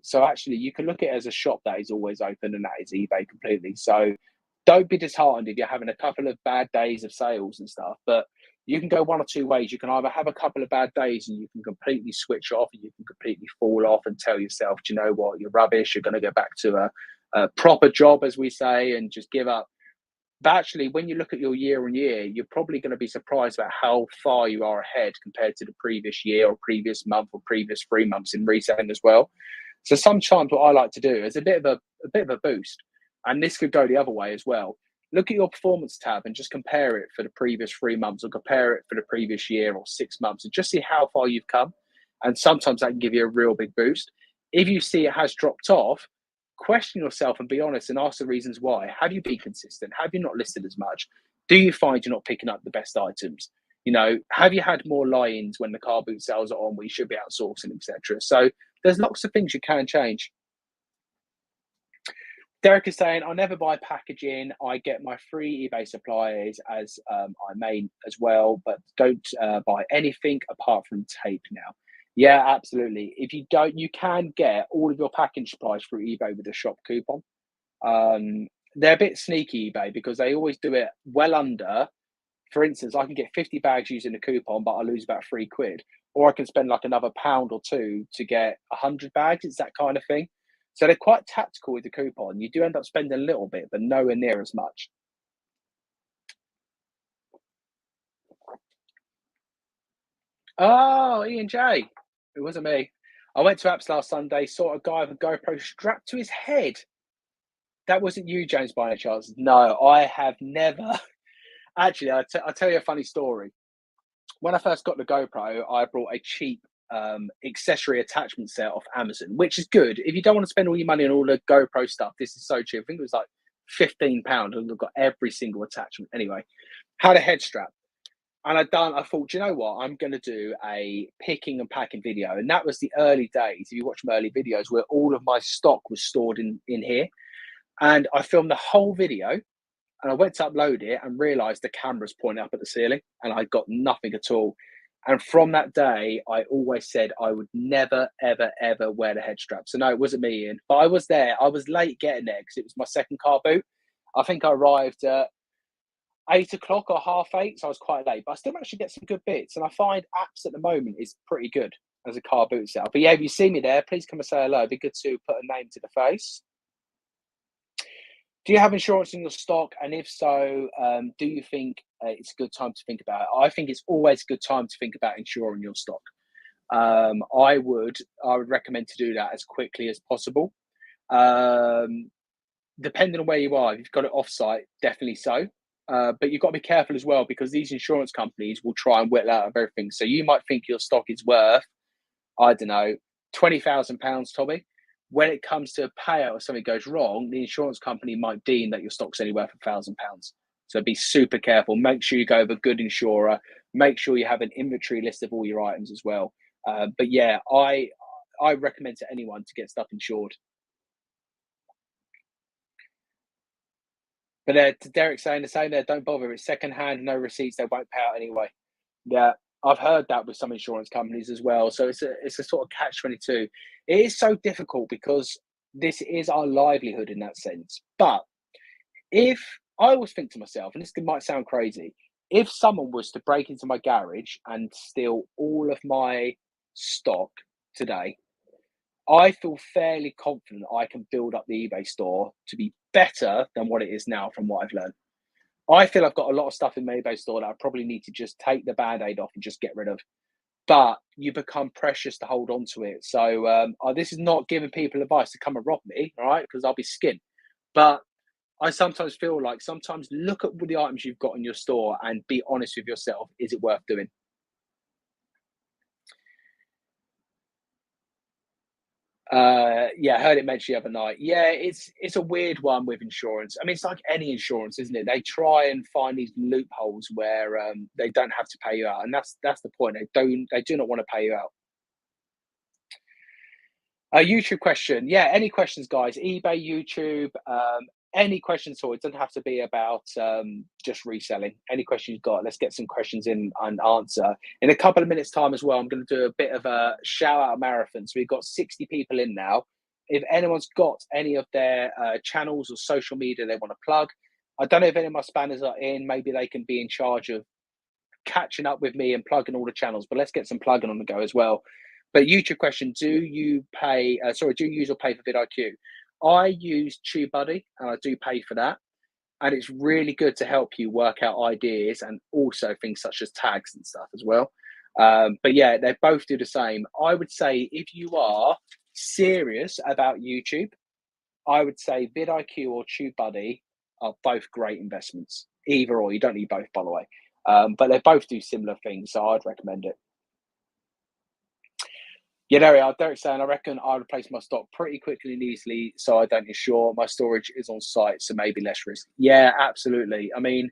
So actually, you can look at it as a shop that is always open, and that is eBay completely. So don't be disheartened if you're having a couple of bad days of sales and stuff, but you can go one or two ways. You can either have a couple of bad days and you can completely switch off, and you can completely fall off and tell yourself, do you know what, you're rubbish, you're going to go back to a proper job, as we say, and just give up. But actually, when you look at your year on year, you're probably going to be surprised about how far you are ahead compared to the previous year or previous month or previous 3 months in reselling as well. So sometimes what I like to do is a bit of a boost, and this could go the other way as well. Look at your performance tab and just compare it for the previous 3 months, or compare it for the previous year or 6 months, and just see how far you've come. And sometimes that can give you a real big boost. If you see it has dropped off, question yourself and be honest and ask the reasons why. Have you been consistent? Have you not listed as much? Do you find you're not picking up the best items? Have you had more lie-ins when the car boot sales are on where you should be outsourcing, etc.? So there's lots of things you can change. Derek is saying, I never buy packaging. I get my free eBay supplies as I may as well, but don't buy anything apart from tape now. Yeah, absolutely. If you don't, you can get all of your package supplies through eBay with a shop coupon. They're a bit sneaky, eBay, because they always do it well under. For instance, I can get 50 bags using a coupon, but I lose about £3. Or I can spend like another pound or two to get 100 bags. It's that kind of thing. So they're quite tactical with the coupon. You do end up spending a little bit, but nowhere near as much. Oh, Ian J. It wasn't me. I went to Apps last Sunday, saw a guy with a GoPro strapped to his head. That wasn't you, James, by any chance? No, I have never. Actually, I'll tell you a funny story. When I first got the GoPro, I brought a cheap accessory attachment set off Amazon, which is good. If you don't want to spend all your money on all the GoPro stuff, this is so cheap. I think it was like £15 and I've got every single attachment. Anyway, had a head strap. And I thought, you know what? I'm going to do a picking and packing video. And that was the early days. If you watch my early videos, where all of my stock was stored in here. And I filmed the whole video, and I went to upload it and realized the camera's pointing up at the ceiling and I got nothing at all. And from that day, I always said I would never, ever, ever wear the head strap. So no, it wasn't me, Ian. But I was there. I was late getting there because it was my second car boot. I think I arrived at 8 o'clock or half eight, so I was quite late. But I still managed to get some good bits. And I find Apps at the moment is pretty good as a car boot seller. But yeah, if you see me there, please come and say hello. It'd be good to put a name to the face. Do you have insurance in your stock? And if so, do you think it's a good time to think about it? I think it's always a good time to think about insuring your stock. I would recommend to do that as quickly as possible. Depending on where you are, if you've got it off-site, definitely so. But you've got to be careful as well, because these insurance companies will try and whittle out of everything. So you might think your stock is worth, I don't know, £20,000, Tommy. When it comes to a payout or something goes wrong, the insurance company might deem that your stock's only worth £1,000. So be super careful. Make sure you go with a good insurer. Make sure you have an inventory list of all your items as well. But yeah, I recommend to anyone to get stuff insured. But Derek's saying the same there. Don't bother. It's secondhand, no receipts. They won't pay out anyway. Yeah, I've heard that with some insurance companies as well. So it's a sort of catch-22. It is so difficult because this is our livelihood in that sense. But if I always think to myself, and this might sound crazy, if someone was to break into my garage and steal all of my stock today, I feel fairly confident I can build up the eBay store to be better than what it is now from what I've learned. I feel I've got a lot of stuff in my eBay store that I probably need to just take the band-aid off and just get rid of. But you become precious to hold on to it. So this is not giving people advice to come and rob me, all right? Because I'll be skinned. But I sometimes feel like sometimes look at the items you've got in your store and be honest with yourself. Is it worth doing? Yeah, I heard it mentioned the other night. Yeah, it's a weird one with insurance. I mean, it's like any insurance, isn't it? They try and find these loopholes where they don't have to pay you out, and that's the point. They do not want to pay you out. A YouTube question. Yeah, any questions, guys? eBay, YouTube, any questions at all. It doesn't have to be about just reselling. Any questions you've got, let's get some questions in and answer. In a couple of minutes' time as well, I'm going to do a bit of a shout out marathon. So we've got 60 people in now. If anyone's got any of their channels or social media they want to plug, I don't know if any of my spanners are in. Maybe they can be in charge of catching up with me and plugging all the channels, but let's get some plugging on the go as well. But YouTube question: do you pay? Do you use or pay for vidIQ? I use TubeBuddy and I do pay for that, and it's really good to help you work out ideas and also things such as tags and stuff as well. But yeah, they both do the same. I would say if you are serious about YouTube, I would say vidIQ or TubeBuddy are both great investments. Either or, you don't need both, by the way. But they both do similar things, so I'd recommend it. Yeah, there we are. Derek's saying, I reckon I replace my stock pretty quickly and easily, so I don't insure. My storage is on site, so maybe less risk. Yeah, absolutely. I mean,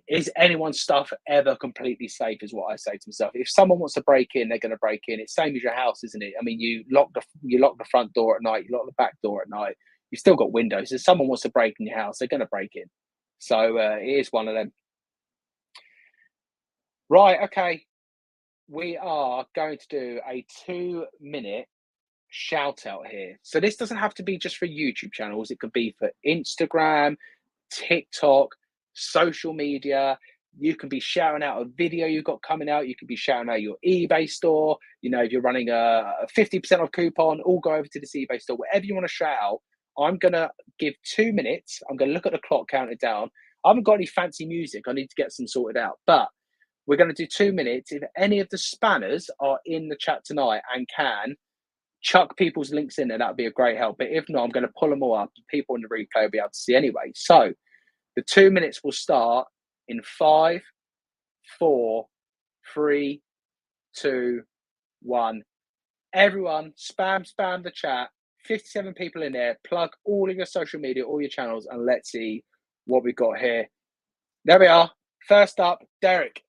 is anyone's stuff ever completely safe? Is what I say to myself. If someone wants to break in, they're going to break in. It's same as your house, isn't it? I mean, you lock the front door at night, you lock the back door at night. You've still got windows. If someone wants to break in your house, they're going to break in. So it is one of them. Right. Okay. We are going to do a 2-minute shout out here. So this doesn't have to be just for YouTube channels. It could be for Instagram, TikTok, social media. You can be shouting out a video you've got coming out. You can be shouting out your eBay store. You know, if you're running a 50% off coupon, all go over to this eBay store. Whatever you want to shout out, I'm going to give 2 minutes. I'm going to look at the clock, count it down. I haven't got any fancy music. I need to get some sorted out. But we're going to do 2 minutes. If any of the spanners are in the chat tonight and can, chuck people's links in there, that would be a great help. But if not, I'm going to pull them all up. People in the replay will be able to see anyway. So the 2 minutes will start in 5, 4, 3, 2, 1. Everyone, spam the chat. 57 people in there. Plug all of your social media, all your channels, and let's see what we've got here. There we are. First up, Derek.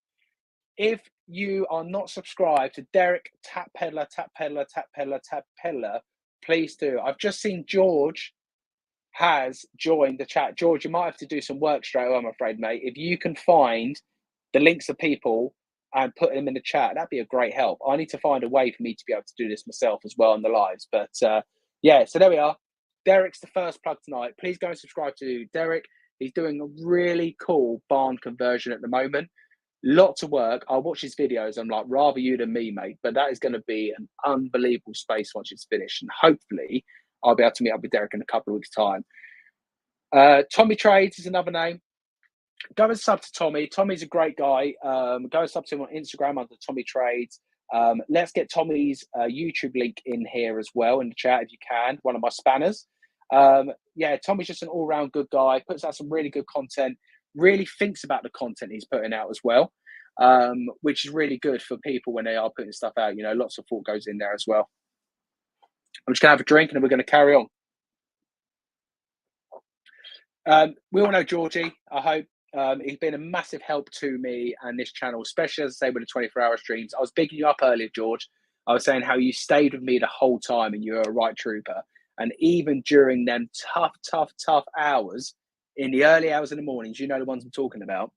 If you are not subscribed to Derek Tap Peddler, please do. I've just seen George has joined the chat. George, you might have to do some work straight away, I'm afraid, mate. If you can find the links of people and put them in the chat, that'd be a great help. I need to find a way for me to be able to do this myself as well on the lives. But yeah, so there we are. Derek's the first plug tonight. Please go and subscribe to Derek. He's doing a really cool barn conversion at the moment. Lots of work. I watch his videos. I'm like, rather you than me, mate. But that is going to be an unbelievable space once it's finished. And hopefully I'll be able to meet up with Derek in a couple of weeks' time. Tommy Trades is another name. Go and sub to Tommy. Tommy's a great guy. Go and sub to him on Instagram under Tommy Trades. Let's get Tommy's YouTube link in here as well in the chat if you can. One of my spanners. Yeah, Tommy's just an all-round good guy. Puts out some really good content. Really thinks about the content he's putting out as well, which is really good for people when they are putting stuff out. You know, lots of thought goes in there as well. I'm just going to have a drink and then we're going to carry on. We all know Georgie, I hope. He's been a massive help to me and this channel, especially, as I say, with the 24-hour streams. I was bigging you up earlier, George. I was saying how you stayed with me the whole time and you're a right trooper. And even during them tough hours, in the early hours in the mornings, you know the ones I'm talking about,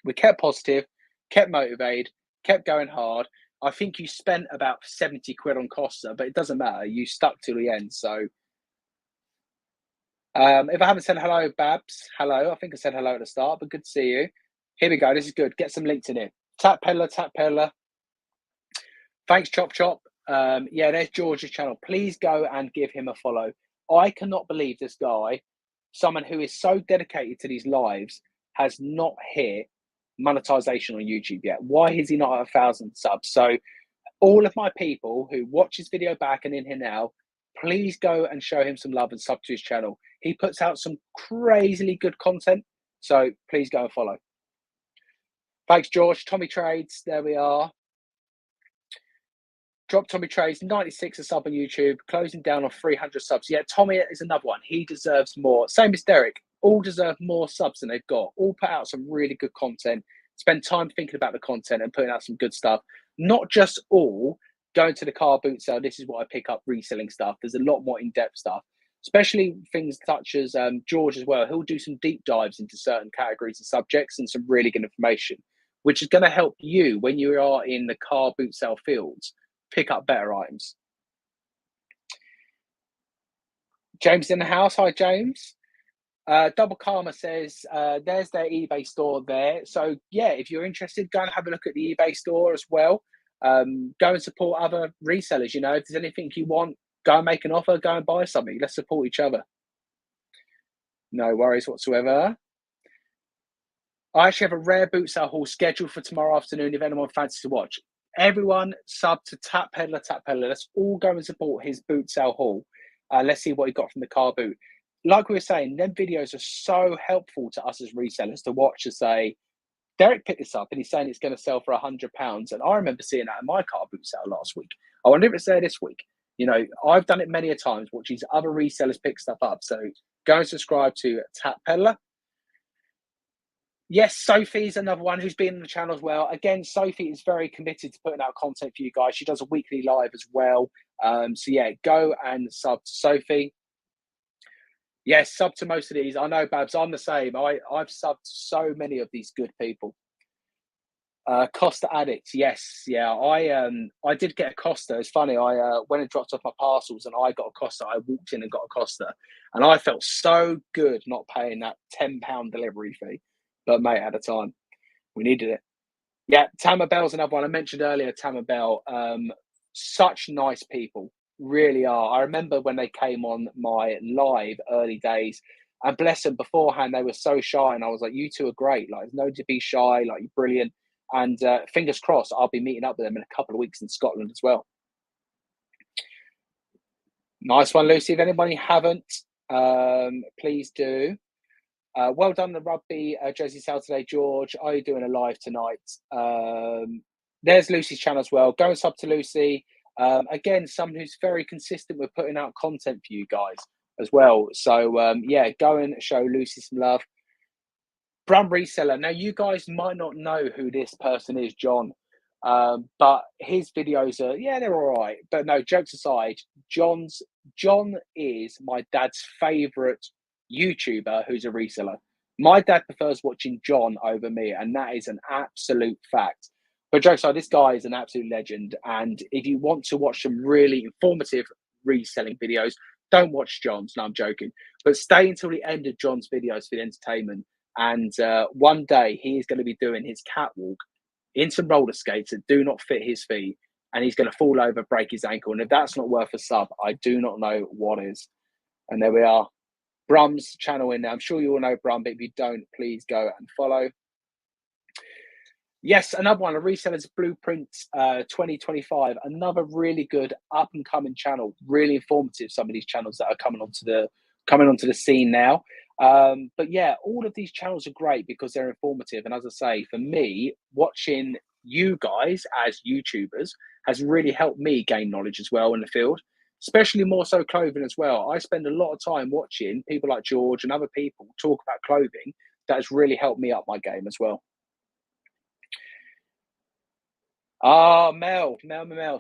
we kept positive, kept motivated, kept going hard. I think you spent about 70 quid on Costa, but it doesn't matter. You stuck till the end. So if I haven't said hello, Babs, hello. I think I said hello at the start, but good to see you. Here we go. This is good. Get some links in here. Tap Peddler. Thanks, Chop Chop. Yeah, there's George's channel. Please go and give him a follow. I cannot believe this guy, someone who is so dedicated to these lives, has not hit monetization on YouTube yet. Why is he not at 1,000 subs? So all of my people who watch his video back and in here now, please go and show him some love and sub to his channel. He puts out some crazily good content. So please go and follow. Thanks, George. Tommy Trades, there we are. Drop Tommy Trades, 96 a sub on YouTube, closing down on 300 subs. Yeah, Tommy is another one. He deserves more. Same as Derek. All deserve more subs than they've got. All put out some really good content. Spend time thinking about the content and putting out some good stuff. Not just all going to the car boot sale. This is what I pick up, reselling stuff. There's a lot more in-depth stuff, especially things such as George as well. He'll do some deep dives into certain categories and subjects and some really good information, which is going to help you when you are in the car boot sale fields pick up better items. James in the house. Hi, James. Double Karma says there's their eBay store there. So yeah, if you're interested, go and have a look at the eBay store as well. Go and support other resellers. You know, if there's anything you want, go and make an offer, go and buy something. Let's support each other. No worries whatsoever. I actually have a rare boot sale haul scheduled for tomorrow afternoon if anyone fancies to watch. Everyone sub to Tap Peddler. Let's all go and support his boot sale haul. Let's see what he got from the car boot. Like we were saying, them videos are so helpful to us as resellers to watch, to say, Derek picked this up and he's saying it's going to sell for £100. And I remember seeing that in my car boot sale last week. I wonder if it's there this week. You know, I've done it many a times, watching other resellers pick stuff up. So go and subscribe to Tap Peddler. Yes, Sophie's another one who's been on the channel as well. Again, Sophie is very committed to putting out content for you guys. She does a weekly live as well. So yeah, go and sub to Sophie. Yes, sub to most of these. I know, Babs, I'm the same. I've subbed so many of these good people. Costa Addicts, yes, yeah. I did get a Costa. It's funny. I went and dropped off my parcels, and I got a Costa. I walked in and got a Costa, and I felt so good not paying that £10 delivery fee. But mate, at the time, we needed it. Yeah, Tama Bell's another one I mentioned earlier. Tama Bell, such nice people, really are. I remember when they came on my live early days, and bless them, beforehand they were so shy, and I was like, "You two are great. Like, there's no to be shy. Like, you're brilliant." And fingers crossed, I'll be meeting up with them in a couple of weeks in Scotland as well. Nice one, Lucy. If anybody haven't, please do. Well done, the rugby jersey sale today, George. Are you doing a live tonight? There's Lucy's channel as well. Go and sub to Lucy. Again, someone who's very consistent with putting out content for you guys as well. So yeah, go and show Lucy some love. Brand reseller. Now, you guys might not know who this person is, John, but his videos are, yeah, they're all right. But no, jokes aside, John is my dad's favorite YouTuber who's a reseller. My dad prefers watching John over me, and that is an absolute fact. But jokes aside, this guy is an absolute legend. And if you want to watch some really informative reselling videos, don't watch John's. No, I'm joking. But stay until the end of John's videos for the entertainment. And one day he is going to be doing his catwalk in some roller skates that do not fit his feet, and he's going to fall over, break his ankle. And if that's not worth a sub, I do not know what is. And there we are. Brum's channel in there. I'm sure you all know Brum, but if you don't, please go and follow. Yes, another one, a Resellers Blueprint 2025. Another really good up and coming channel. Really informative. Some of these channels that are coming onto the scene now. But yeah, all of these channels are great because they're informative. And as I say, for me, watching you guys as YouTubers has really helped me gain knowledge as well in the field, especially more so clothing as well. I spend a lot of time watching people like George and other people talk about clothing. That has really helped me up my game as well. Mel.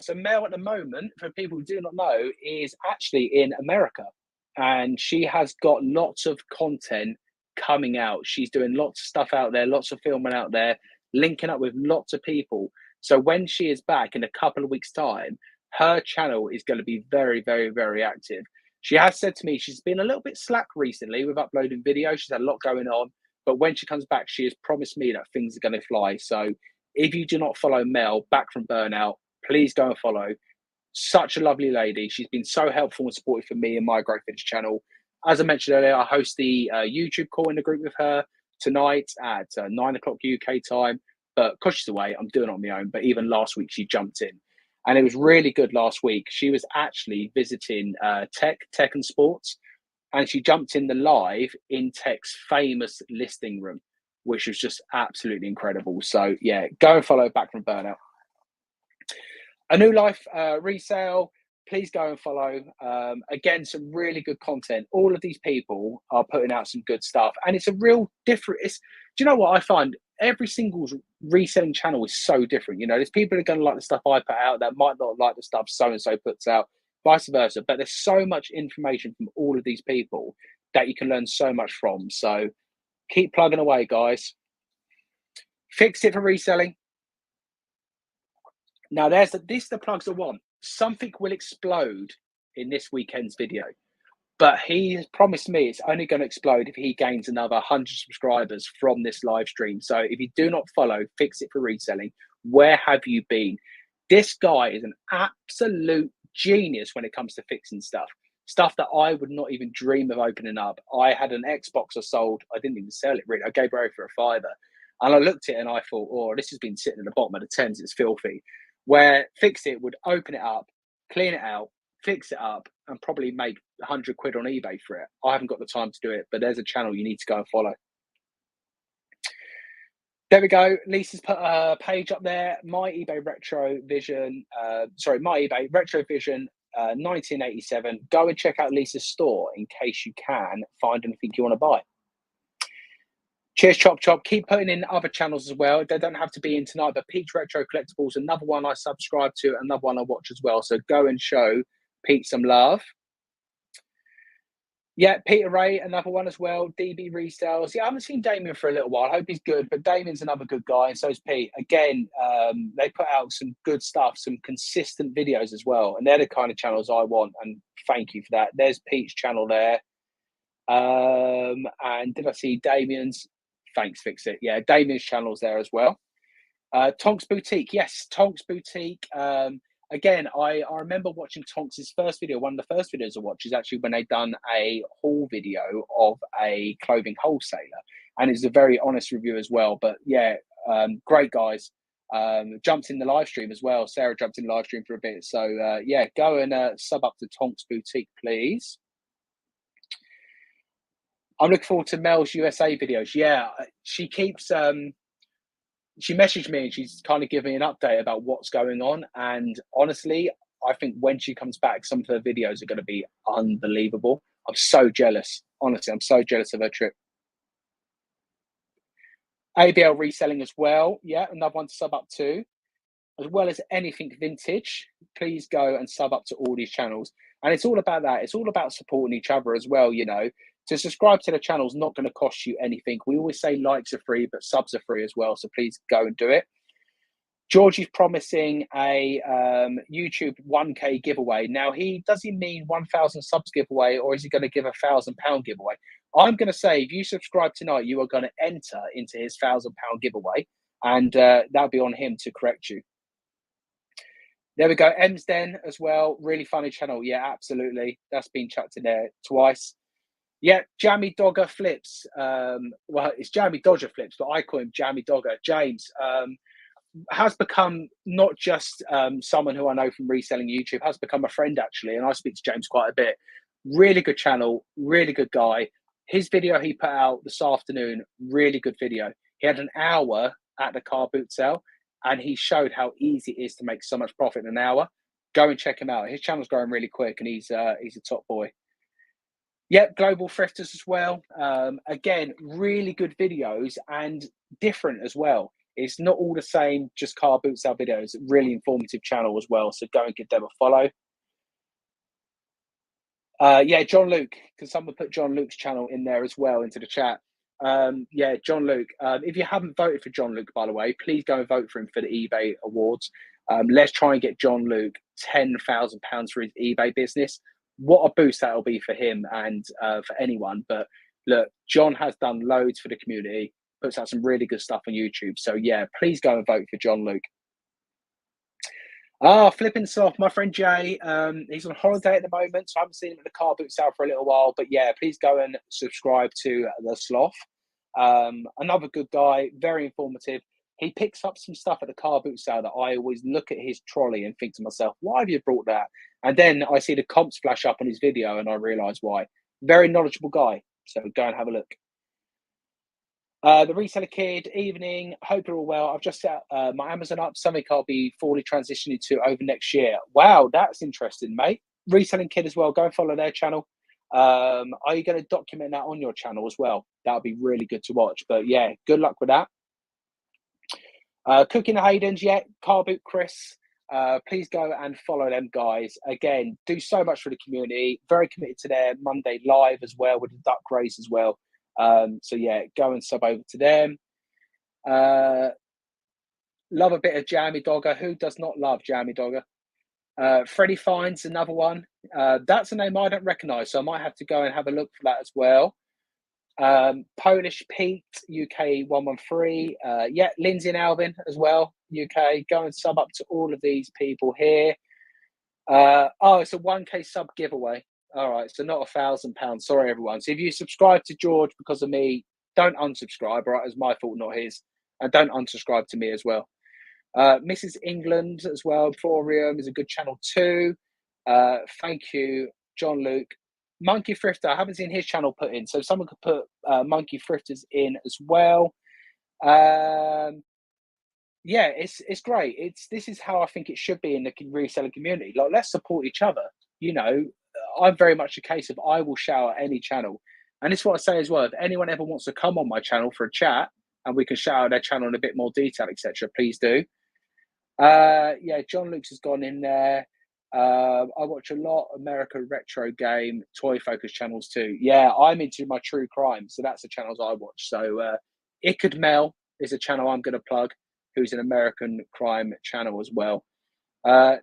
So Mel at the moment, for people who do not know, is actually in America, and she has got lots of content coming out. She's doing lots of stuff out there, lots of filming out there, linking up with lots of people. So when she is back in a couple of weeks' time, her channel is going to be very, very, very active. She has said to me she's been a little bit slack recently with uploading videos. She's had a lot going on, but when she comes back, she has promised me that things are going to fly. So if you do not follow Mel back from burnout, please go and follow. Such a lovely lady. She's been so helpful and supportive for me and my Growth Fitness channel. As I mentioned earlier, I host the YouTube call in the group with her tonight at 9 o'clock UK time. But because she's away, I'm doing it on my own. But even last week, she jumped in. And it was really good last week. She was actually visiting Tech and Sports. And she jumped in the live in Tech's famous listing room, which was just absolutely incredible. So yeah, go and follow Back from Burnout. A New Life resale, please go and follow. Again, some really good content. All of these people are putting out some good stuff, and it's a real different. Do you know what I find? Every single reselling channel is so different. You know, there's people that are going to like the stuff I put out that might not like the stuff so and so puts out, vice versa. But there's so much information from all of these people that you can learn so much from. So keep plugging away, guys. Fix it for reselling. Now, the plugs are one. Something will explode in this weekend's video, but he has promised me it's only going to explode if he gains another 100 subscribers from this live stream. So if you do not follow Fix It for Reselling, where have you been? This guy is an absolute genius when it comes to fixing stuff that I would not even dream of opening up. I had an Xbox I sold. I didn't even sell it really. I gave it away for a £5. And I looked at it and I thought, oh, this has been sitting at the bottom of the Thames. It's filthy. Where Fix It would open it up, clean it out, fix it up, and probably make 100 quid on eBay for it. I haven't got the time to do it, but there's a channel you need to go and follow. There we go. Lisa's put a page up there. My eBay Retrovision 1987. Go and check out Lisa's store in case you can find anything you want to buy. Cheers, Chop Chop. Keep putting in other channels as well. They don't have to be in tonight, but Pete's Retro Collectibles, another one I subscribe to, another one I watch as well. So go and show Pete some love. Yeah, Peter Ray, another one as well. DB Resales. Yeah, I haven't seen Damien for a little while. I hope he's good, but Damien's another good guy, and so is Pete. Again, they put out some good stuff, some consistent videos as well, and they're the kind of channels I want, and thank you for that. There's Pete's channel there. And did I see Damien's? Thanks, Fix It. Yeah, Damien's channel's there as well. Tonks Boutique. Yes, Tonks Boutique. Again, I remember watching Tonks' first video. One of the first videos I watched is actually when they done a haul video of a clothing wholesaler. And it's a very honest review as well. But yeah, great guys. Jumped in the live stream as well. Sarah jumped in the live stream for a bit. So yeah, go and sub up to Tonks Boutique, please. I'm looking forward to Mel's USA videos. Yeah, she keeps, she messaged me and she's kind of giving me an update about what's going on. And honestly, I think when she comes back, some of her videos are going to be unbelievable. I'm so jealous. Honestly, I'm so jealous of her trip. ABL reselling as well. Yeah, another one to sub up to. As well as anything vintage, please go and sub up to all these channels. And it's all about that. It's all about supporting each other as well, you know. To subscribe to the channel is not going to cost you anything. We always say likes are free, but subs are free as well. So please go and do it. Georgie's promising a YouTube 1K giveaway. Now, does he mean 1,000 subs giveaway, or is he going to give £1,000 giveaway? I'm going to say if you subscribe tonight, you are going to enter into his £1,000 giveaway, and that'll be on him to correct you. There we go. Emsden as well. Really funny channel. Yeah, absolutely. That's been chucked in there twice. Yeah, Jammy Dogger Flips. Well, it's Jammy Dodger Flips, but I call him Jammy Dogger. James has become not just someone who I know from reselling YouTube, has become a friend actually, and I speak to James quite a bit. Really good channel, really good guy. His video he put out this afternoon, really good video. He had an hour at the car boot sale, and he showed how easy it is to make so much profit in an hour. Go and check him out. His channel's growing really quick, and he's a top boy. Yep, Global Thrifters as well. Again, really good videos and different as well. It's not all the same, just car boot sale videos. Really informative channel as well. So go and give them a follow. Yeah, John Luke. Can someone put John Luke's channel in there as well into the chat? Yeah, John Luke. If you haven't voted for John Luke, by the way, please go and vote for him for the eBay awards. Let's try and get John Luke £10,000 for his eBay business. What a boost that'll be for him and for anyone. But look, John has done loads for the community, puts out some really good stuff on YouTube. So yeah, please go and vote for John Luke. Flipping soft, my friend Jay. He's on holiday at the moment, so I haven't seen him at the car boot sale for a little while. But yeah, please go and subscribe to the Sloth. Another good guy, very informative. He picks up some stuff at the car boot sale that I always look at his trolley and think to myself, why have you brought that? And then I see the comps flash up on his video and I realise why. Very knowledgeable guy. So go and have a look. The Reseller Kid, evening. Hope you're all well. I've just set my Amazon up. Something I'll be fully transitioning to over next year. Wow, that's interesting, mate. Reselling Kid as well. Go and follow their channel. Are you going to document that on your channel as well? That'll be really good to watch. But yeah, good luck with that. Cooking the Haydens, yeah. Car Boot Chris. Please go and follow them guys. Again, do so much for the community. Very committed to their Monday live as well with the duck race as well. So yeah, go and sub over to them. Love a bit of Jammy Dogger. Who does not love Jammy Dogger? Freddie Finds, another one. That's a name I don't recognise, so I might have to go and have a look for that as well. Polish Pete, UK 113. Yeah, Lindsay and Alvin as well, UK. Go and sub up to all of these people here. It's a 1K sub giveaway. All right, so not £1,000. Sorry, everyone. So if you subscribe to George because of me, don't unsubscribe. All right, it's my fault, not his. And don't unsubscribe to me as well. Mrs. England as well. Forium is a good channel too. Thank you, John Luke. Monkey Thrifter, I haven't seen his channel put in, so someone could put Monkey Thrifters in as well. Yeah, it's great. This is how I think it should be in the reseller community. Like, let's support each other. You know, I'm very much a case of I will shout at any channel, and it's what I say as well. If anyone ever wants to come on my channel for a chat and we can shout out their channel in a bit more detail, etc., please do. Yeah, John Luke's has gone in there. I watch a lot of America Retro Game, Toy Focus channels too. Yeah, I'm into my true crime, so that's the channels I watch. So Ickard Mel is a channel I'm going to plug, who's an American crime channel as well.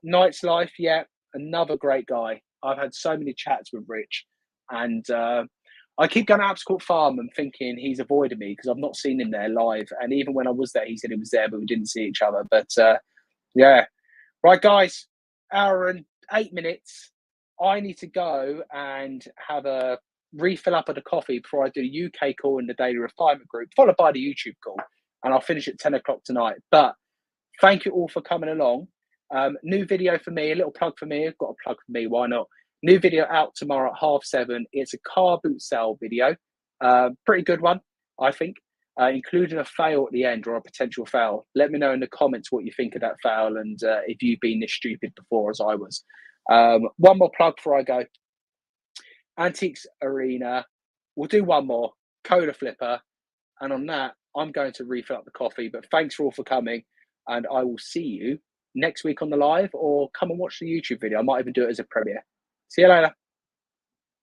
Night's Life, yeah, another great guy. I've had so many chats with Rich, and I keep going to Abscourt Farm and thinking he's avoided me because I've not seen him there live. And even when I was there, he said he was there, but we didn't see each other. But yeah, right, guys. Hour and 8 minutes. I need to go and have a refill up of the coffee before I do the UK call in the daily refinement group, followed by the YouTube call, and I'll finish at 10 o'clock tonight. But thank you all for coming along. New video for me, a little plug for me. I've got a plug for me, why not? New video out tomorrow at 7:30. It's a car boot sale video. Pretty good one, I think. Including a fail at the end or a potential fail. Let me know in the comments what you think of that fail and if you've been this stupid before as I was. One more plug before I go. Antiques Arena. We'll do one more. Cola Flipper. And on that, I'm going to refill up the coffee. But thanks all for coming. And I will see you next week on the live, or come and watch the YouTube video. I might even do it as a premiere. See you later.